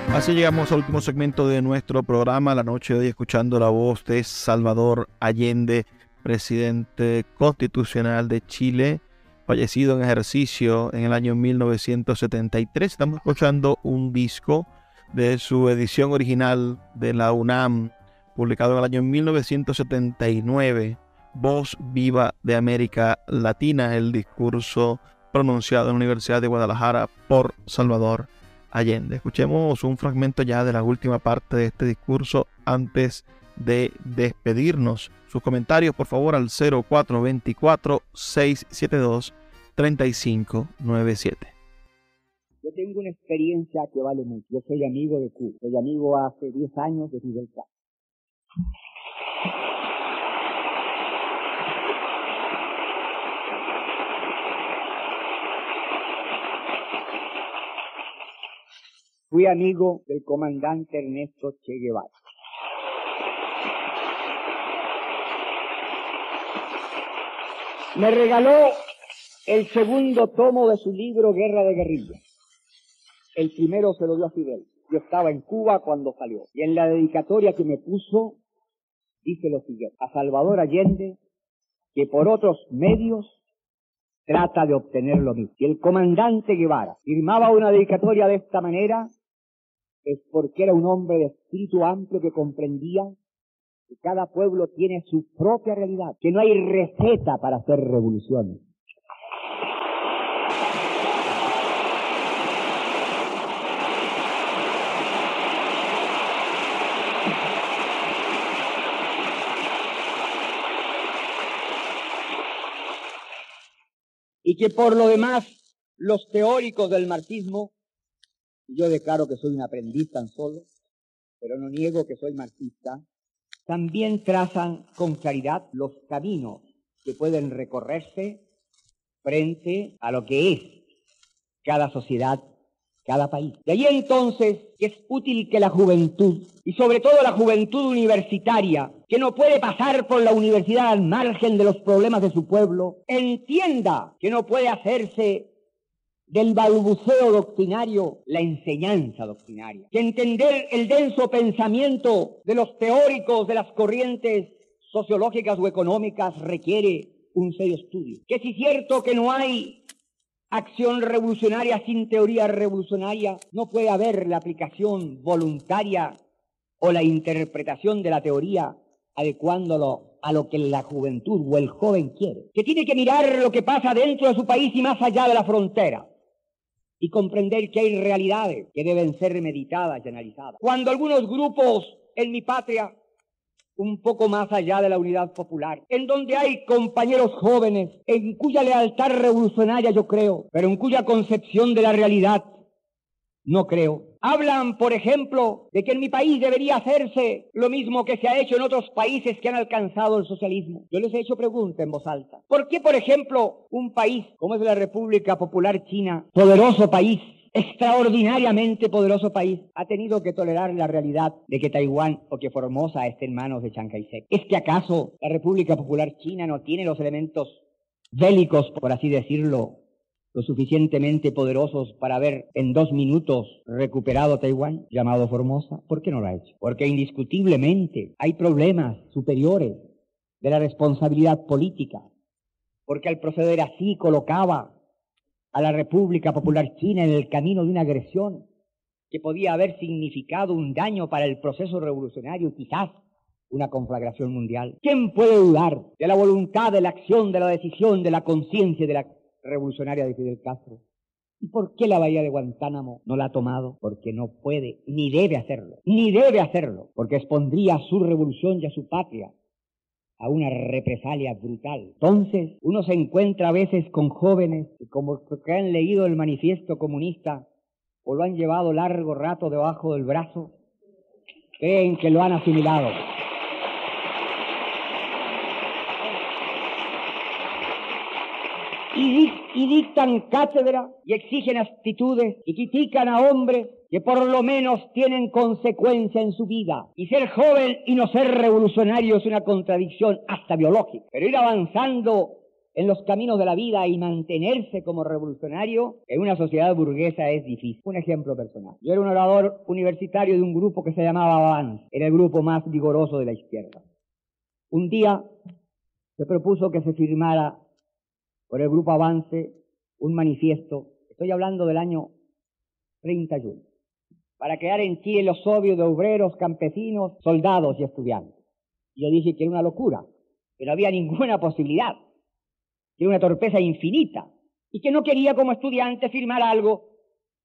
Así llegamos al último segmento de nuestro programa, la noche de hoy, escuchando la voz de Salvador Allende, presidente constitucional de Chile, fallecido en ejercicio en el año 1973. Estamos escuchando un disco de su edición original de la UNAM, publicado en el año 1979, Voz Viva de América Latina, el discurso pronunciado en la Universidad de Guadalajara por Salvador Allende. Escuchemos un fragmento ya de la última parte de este discurso antes de despedirnos. Sus comentarios, por favor, al 0424-672-3597. Yo tengo una experiencia que vale mucho. Yo soy amigo de Cuba. Soy amigo hace 10 años de Fidel Castro. fui amigo del comandante Ernesto Che Guevara. Me regaló el segundo tomo de su libro Guerra de Guerrillas. El primero se lo dio a Fidel. Yo estaba en Cuba cuando salió. Y en la dedicatoria que me puso, dice lo siguiente: a Salvador Allende, que por otros medios trata de obtener lo mismo. Si el comandante Guevara firmaba una dedicatoria de esta manera, es porque era un hombre de espíritu amplio que comprendía que cada pueblo tiene su propia realidad, que no hay receta para hacer revoluciones. Y que por lo demás, los teóricos del marxismo, yo declaro que soy un aprendiz tan solo, pero no niego que soy marxista, también trazan con claridad los caminos que pueden recorrerse frente a lo que es cada sociedad, cada país. De allí entonces que es útil que la juventud, y sobre todo la juventud universitaria, que no puede pasar por la universidad al margen de los problemas de su pueblo, entienda que no puede hacerse del balbuceo doctrinario la enseñanza doctrinaria, que entender el denso pensamiento de los teóricos de las corrientes sociológicas o económicas requiere un serio estudio, que si es cierto que no hay acción revolucionaria sin teoría revolucionaria, no puede haber la aplicación voluntaria o la interpretación de la teoría adecuándolo a lo que la juventud o el joven quiere, que tiene que mirar lo que pasa dentro de su país y más allá de la frontera, y comprender que hay realidades que deben ser meditadas y analizadas. Cuando algunos grupos en mi patria, un poco más allá de la unidad popular, en donde hay compañeros jóvenes en cuya lealtad revolucionaria yo creo, pero en cuya concepción de la realidad no creo, hablan, por ejemplo, de que en mi país debería hacerse lo mismo que se ha hecho en otros países que han alcanzado el socialismo. Yo les he hecho pregunta en voz alta. ¿Por qué, por ejemplo, un país como es la República Popular China, poderoso país, extraordinariamente poderoso país, ha tenido que tolerar la realidad de que Taiwán o que Formosa esté en manos de Chiang Kai-shek? ¿Es que acaso la República Popular China no tiene los elementos bélicos, por así decirlo, lo suficientemente poderosos para haber en 2 minutos recuperado Taiwán, llamado Formosa? ¿Por qué no lo ha hecho? Porque indiscutiblemente hay problemas superiores de la responsabilidad política, porque al proceder así colocaba a la República Popular China en el camino de una agresión que podía haber significado un daño para el proceso revolucionario y quizás una conflagración mundial. ¿Quién puede dudar de la voluntad, de la acción, de la decisión, de la conciencia de la revolucionaria de Fidel Castro? ¿Y por qué la bahía de Guantánamo no la ha tomado? Porque no puede, ni debe hacerlo, porque expondría a su revolución y a su patria a una represalia brutal. Entonces, uno se encuentra a veces con jóvenes que, como que han leído el manifiesto comunista o lo han llevado largo rato debajo del brazo, creen que lo han asimilado. Y dictan cátedra y exigen actitudes y critican a hombres que por lo menos tienen consecuencia en su vida. Y ser joven y no ser revolucionario es una contradicción hasta biológica. Pero ir avanzando en los caminos de la vida y mantenerse como revolucionario en una sociedad burguesa es difícil. Un ejemplo personal. Yo era un orador universitario de un grupo que se llamaba Avance. Era el grupo más vigoroso de la izquierda. Un día se propuso que se firmara por el Grupo Avance un manifiesto, estoy hablando del año 31, para crear en Chile los soviets de obreros, campesinos, soldados y estudiantes. Yo dije que era una locura, que no había ninguna posibilidad, que era una torpeza infinita, y que no quería como estudiante firmar algo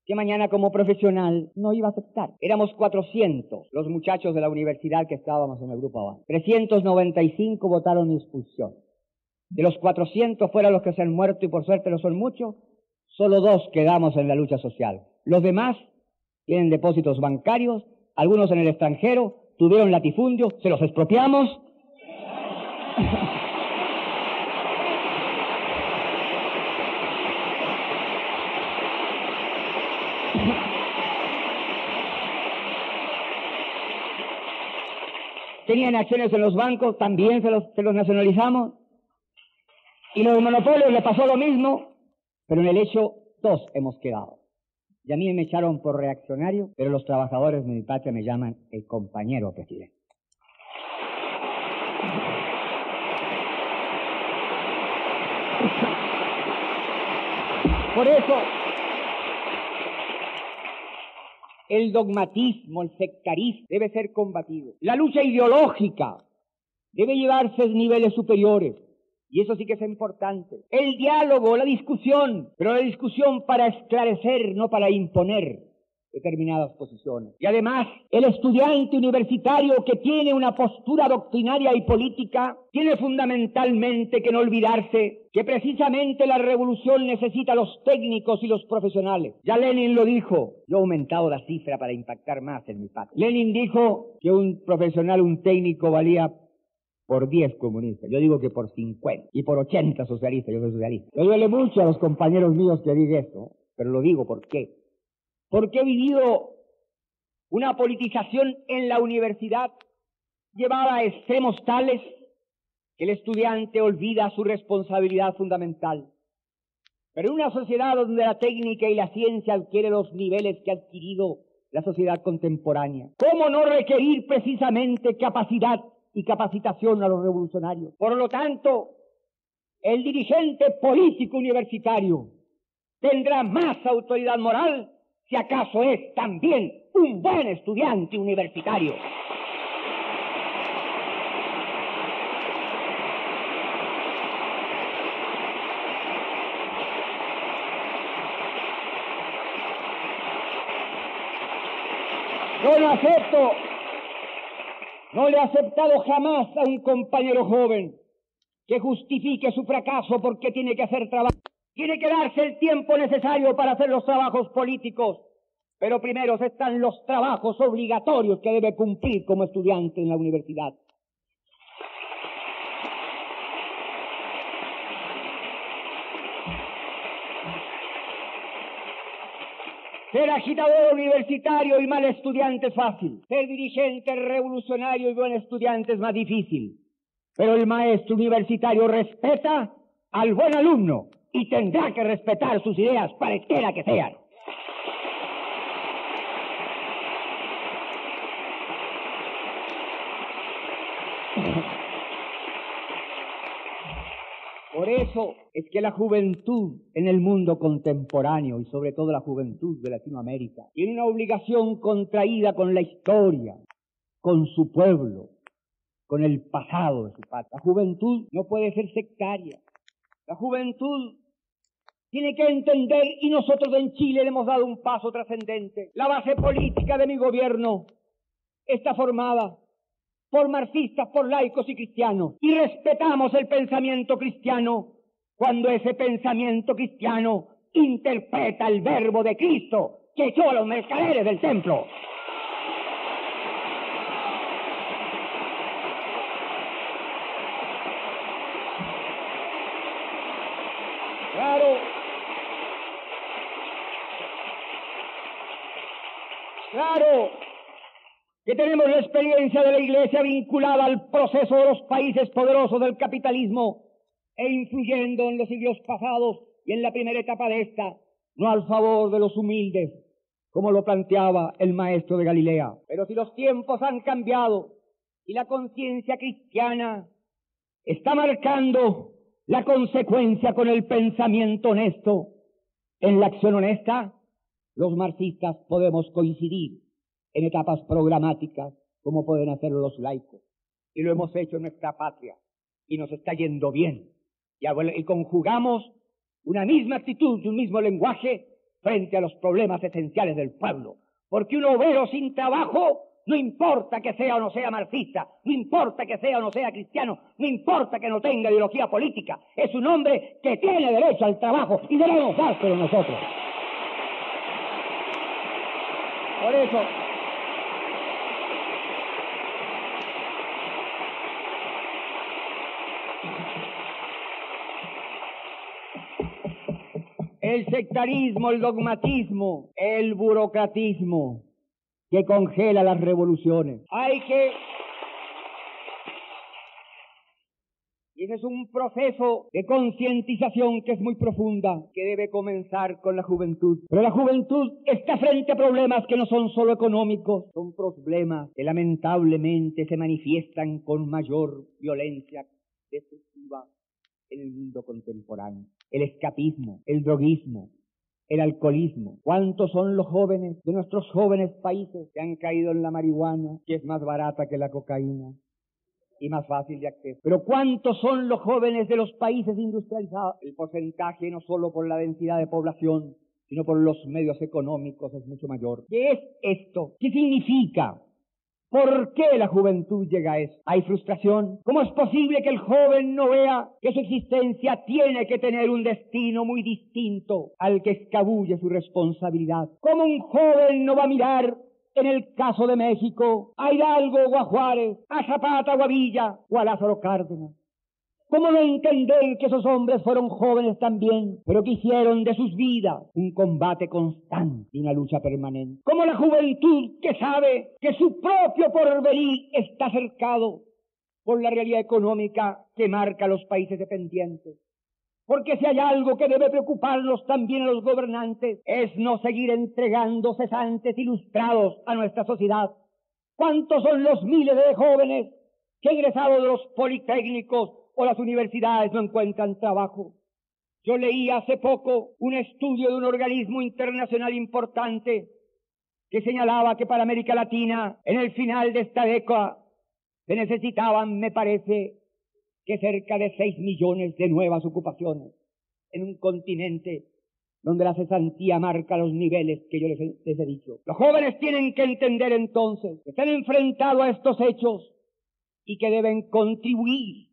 que mañana como profesional no iba a aceptar. Éramos 400 los muchachos de la universidad que estábamos en el Grupo Avance. 395 votaron mi expulsión. De los 400 fueron los que se han muerto, y por suerte no son muchos, solo 2 quedamos en la lucha social. Los demás tienen depósitos bancarios, algunos en el extranjero, tuvieron latifundios, se los expropiamos. tenían acciones en los bancos, también se los nacionalizamos. Y los monopolios le pasó lo mismo, pero en el hecho 2 hemos quedado. Y a mí me echaron por reaccionario, pero los trabajadores de mi patria me llaman el compañero presidente. Por eso, el dogmatismo, el sectarismo debe ser combatido. La lucha ideológica debe llevarse a niveles superiores. Y eso sí que es importante. El diálogo, la discusión, pero la discusión para esclarecer, no para imponer determinadas posiciones. Y además, el estudiante universitario que tiene una postura doctrinaria y política tiene fundamentalmente que no olvidarse que precisamente la revolución necesita a los técnicos y los profesionales. Ya Lenin lo dijo. Yo he aumentado la cifra para impactar más en mi patria. Lenin dijo que un profesional, un técnico valía por 10 comunistas. Yo digo que por 50 y por 80 socialistas. Yo soy socialista. Me duele mucho a los compañeros míos que digan esto, pero lo digo ¿por qué? Porque he vivido una politización en la universidad llevada a extremos tales que el estudiante olvida su responsabilidad fundamental. Pero en una sociedad donde la técnica y la ciencia adquieren los niveles que ha adquirido la sociedad contemporánea, ¿cómo no requerir precisamente capacidad y capacitación a los revolucionarios? Por lo tanto, el dirigente político universitario tendrá más autoridad moral si acaso es también un buen estudiante universitario. Yo no le he aceptado jamás a un compañero joven que justifique su fracaso porque tiene que hacer trabajo. Tiene que darse el tiempo necesario para hacer los trabajos políticos, pero primero están los trabajos obligatorios que debe cumplir como estudiante en la universidad. Ser agitador universitario y mal estudiante es fácil. Ser dirigente revolucionario y buen estudiante es más difícil. Pero el maestro universitario respeta al buen alumno y tendrá que respetar sus ideas, cualesquiera que sean. Por eso es que la juventud en el mundo contemporáneo, y sobre todo la juventud de Latinoamérica, tiene una obligación contraída con la historia, con su pueblo, con el pasado de su patria. La juventud no puede ser sectaria. La juventud tiene que entender, y nosotros en Chile le hemos dado un paso trascendente. La base política de mi gobierno está formada por marxistas, por laicos y cristianos. Y respetamos el pensamiento cristiano cuando ese pensamiento cristiano interpreta el verbo de Cristo que echó a los mercaderes del templo. Claro que tenemos la experiencia de la Iglesia vinculada al proceso de los países poderosos del capitalismo e influyendo en los siglos pasados y en la primera etapa de esta, no al favor de los humildes, como lo planteaba el maestro de Galilea. Pero si los tiempos han cambiado y la conciencia cristiana está marcando la consecuencia con el pensamiento honesto en la acción honesta, los marxistas podemos coincidir en etapas programáticas como pueden hacerlo los laicos. Y lo hemos hecho en nuestra patria y nos está yendo bien. Y conjugamos una misma actitud y un mismo lenguaje frente a los problemas esenciales del pueblo. Porque un obrero sin trabajo, no importa que sea o no sea marxista, no importa que sea o no sea cristiano, no importa que no tenga ideología política, es un hombre que tiene derecho al trabajo y debemos dárselo nosotros. Por eso, el sectarismo, el dogmatismo, el burocratismo que congela las revoluciones. Hay que Y ese es un proceso de concientización que es muy profunda, que debe comenzar con la juventud. Pero la juventud está frente a problemas que no son solo económicos, son problemas que lamentablemente se manifiestan con mayor violencia destructiva en el mundo contemporáneo. El escapismo, el droguismo, el alcoholismo. ¿Cuántos son los jóvenes de nuestros jóvenes países que han caído en la marihuana, que es más barata que la cocaína y más fácil de acceso? Pero ¿cuántos son los jóvenes de los países industrializados? El porcentaje, no solo por la densidad de población, sino por los medios económicos, es mucho mayor. ¿Qué es esto? ¿Qué significa? ¿Por qué la juventud llega a eso? ¿Hay frustración? ¿Cómo es posible que el joven no vea que su existencia tiene que tener un destino muy distinto al que escabulle su responsabilidad? ¿Cómo un joven no va a mirar, en el caso de México, a Hidalgo o a Juárez, a Zapata o a Villa o a Lázaro Cárdenas? ¿Cómo no entender que esos hombres fueron jóvenes también, pero que hicieron de sus vidas un combate constante y una lucha permanente? ¿Cómo la juventud que sabe que su propio porvenir está cercado por la realidad económica que marca a los países dependientes? Porque si hay algo que debe preocuparnos también a los gobernantes, es no seguir entregando cesantes ilustrados a nuestra sociedad. ¿Cuántos son los miles de jóvenes que egresados de los politécnicos o las universidades no encuentran trabajo? Yo leí hace poco un estudio de un organismo internacional importante que señalaba que para América Latina, en el final de esta década, se necesitaban, me parece, que cerca de 6 millones de nuevas ocupaciones en un continente donde la cesantía marca los niveles que yo les he dicho. Los jóvenes tienen que entender entonces que están enfrentados a estos hechos y que deben contribuir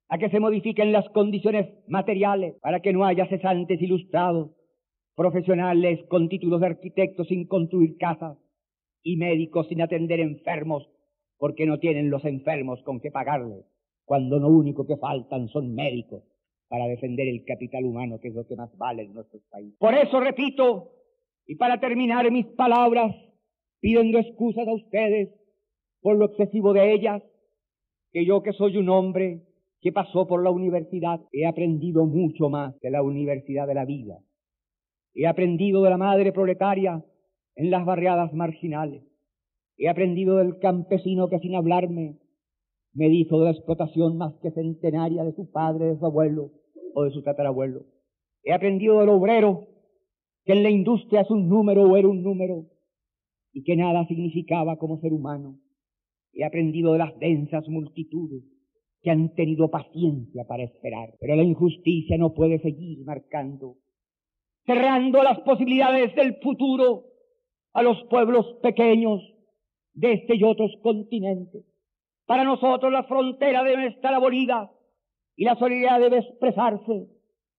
a que se modifiquen las condiciones materiales para que no haya cesantes ilustrados, profesionales con títulos de arquitectos sin construir casas y médicos sin atender enfermos porque no tienen los enfermos con qué pagarles, cuando lo único que faltan son médicos para defender el capital humano, que es lo que más vale en nuestros países. Por eso repito, y para terminar mis palabras, pidiendo excusas a ustedes por lo excesivo de ellas, que yo, que soy un hombre que pasó por la universidad, he aprendido mucho más de la universidad de la vida. He aprendido de la madre proletaria en las barriadas marginales. He aprendido del campesino que sin hablarme me dijo de la explotación más que centenaria de su padre, de su abuelo o de su tatarabuelo. He aprendido del obrero que en la industria es un número o era un número y que nada significaba como ser humano. He aprendido de las densas multitudes que han tenido paciencia para esperar. Pero la injusticia no puede seguir marcando, cerrando las posibilidades del futuro a los pueblos pequeños de este y otros continentes. Para nosotros la frontera debe estar abolida y la solidaridad debe expresarse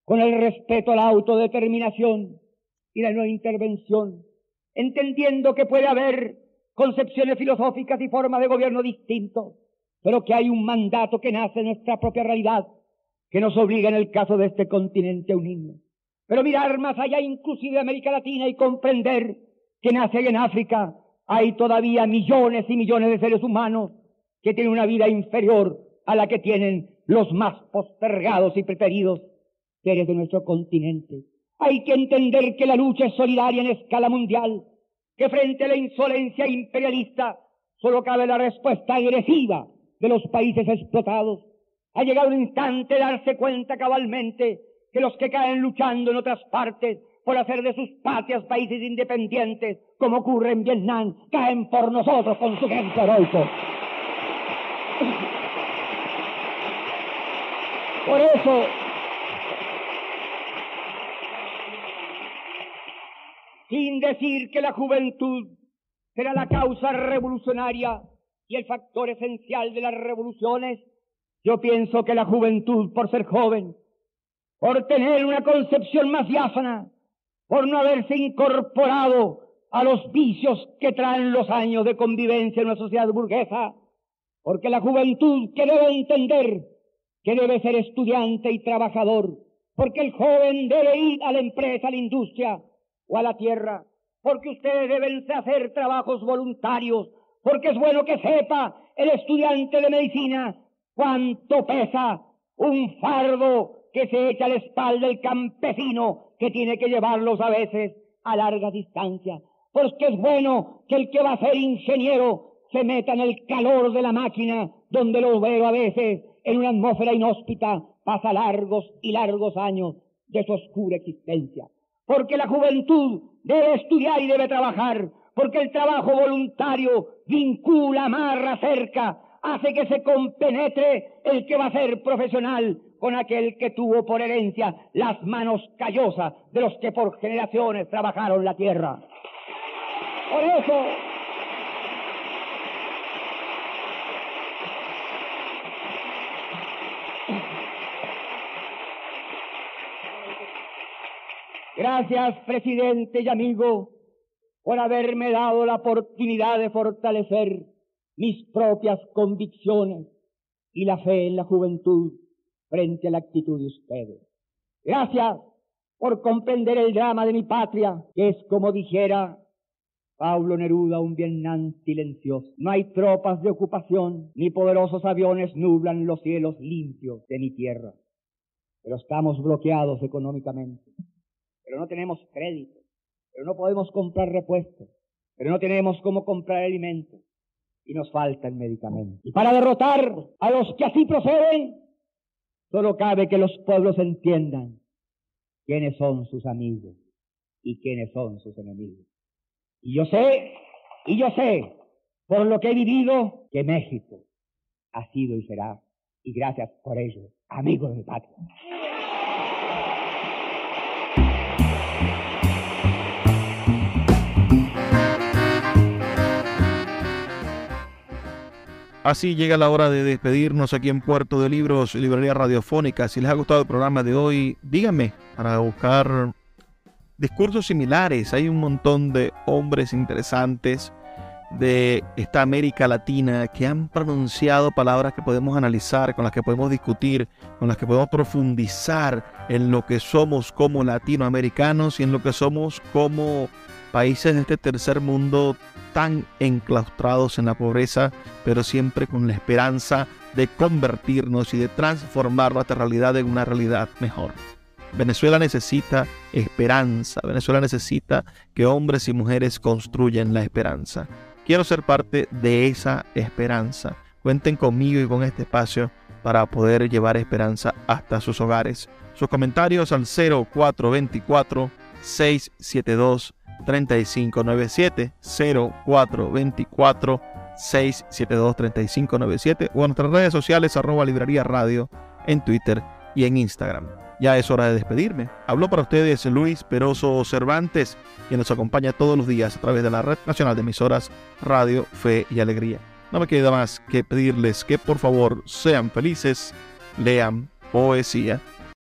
con el respeto a la autodeterminación y la no intervención, entendiendo que puede haber concepciones filosóficas y formas de gobierno distintos, pero que hay un mandato que nace de nuestra propia realidad, que nos obliga en el caso de este continente a unirnos. Pero mirar más allá inclusive de América Latina y comprender que nace en África hay todavía millones y millones de seres humanos que tienen una vida inferior a la que tienen los más postergados y preferidos seres de nuestro continente. Hay que entender que la lucha es solidaria en escala mundial, que frente a la insolencia imperialista solo cabe la respuesta agresiva de los países explotados. Ha llegado un instante de darse cuenta cabalmente que los que caen luchando en otras partes por hacer de sus patrias países independientes, como ocurre en Vietnam, caen por nosotros con su ejemplo heroico. Por eso, sin decir que la juventud será la causa revolucionaria y el factor esencial de las revoluciones, yo pienso que la juventud, por ser joven, por tener una concepción más diáfana, por no haberse incorporado a los vicios que traen los años de convivencia en una sociedad burguesa, porque la juventud que debe entender que debe ser estudiante y trabajador, porque el joven debe ir a la empresa, a la industria o a la tierra, porque ustedes deben hacer trabajos voluntarios, porque es bueno que sepa el estudiante de medicina cuánto pesa un fardo que se echa a la espalda el campesino que tiene que llevarlos a veces a larga distancia. Porque es bueno que el que va a ser ingeniero se meta en el calor de la máquina, donde lo veo a veces en una atmósfera inhóspita, pasa largos y largos años de su oscura existencia. Porque la juventud debe estudiar y debe trabajar, porque el trabajo voluntario vincula, amarra, acerca, hace que se compenetre el que va a ser profesional con aquel que tuvo por herencia las manos callosas de los que por generaciones trabajaron la tierra. Por eso, gracias, presidente y amigo, por haberme dado la oportunidad de fortalecer mis propias convicciones y la fe en la juventud frente a la actitud de ustedes. Gracias por comprender el drama de mi patria, que es, como dijera Pablo Neruda, un Vietnam silencioso. No hay tropas de ocupación, ni poderosos aviones nublan los cielos limpios de mi tierra. Pero estamos bloqueados económicamente. Pero no tenemos crédito. Pero no podemos comprar repuestos. Pero no tenemos cómo comprar alimentos. Y nos faltan medicamentos. Y para derrotar a los que así proceden, solo cabe que los pueblos entiendan quiénes son sus amigos y quiénes son sus enemigos. Y yo sé, por lo que he vivido, que México ha sido y será, y gracias por ello, amigo de mi patria. Así llega la hora de despedirnos aquí en Puerto de Libros, Librería Radiofónica. Si les ha gustado el programa de hoy, díganme para buscar discursos similares. Hay un montón de hombres interesantes de esta América Latina que han pronunciado palabras que podemos analizar, con las que podemos discutir, con las que podemos profundizar en lo que somos como latinoamericanos y en lo que somos como países de este tercer mundo tan enclaustrados en la pobreza, pero siempre con la esperanza de convertirnos y de transformar nuestra realidad en una realidad mejor. Venezuela necesita esperanza. Venezuela necesita que hombres y mujeres construyan la esperanza. Quiero ser parte de esa esperanza. Cuenten conmigo y con este espacio para poder llevar esperanza hasta sus hogares. Sus comentarios al 0424-672-3597, 0424-672-3597 o en nuestras redes sociales @librería radio en Twitter y en Instagram. Ya es hora de despedirme. Habló para ustedes Luis Peroso Cervantes, quien nos acompaña todos los días a través de la Red Nacional de Emisoras Radio Fe y Alegría. No me queda más que pedirles que por favor sean felices, lean poesía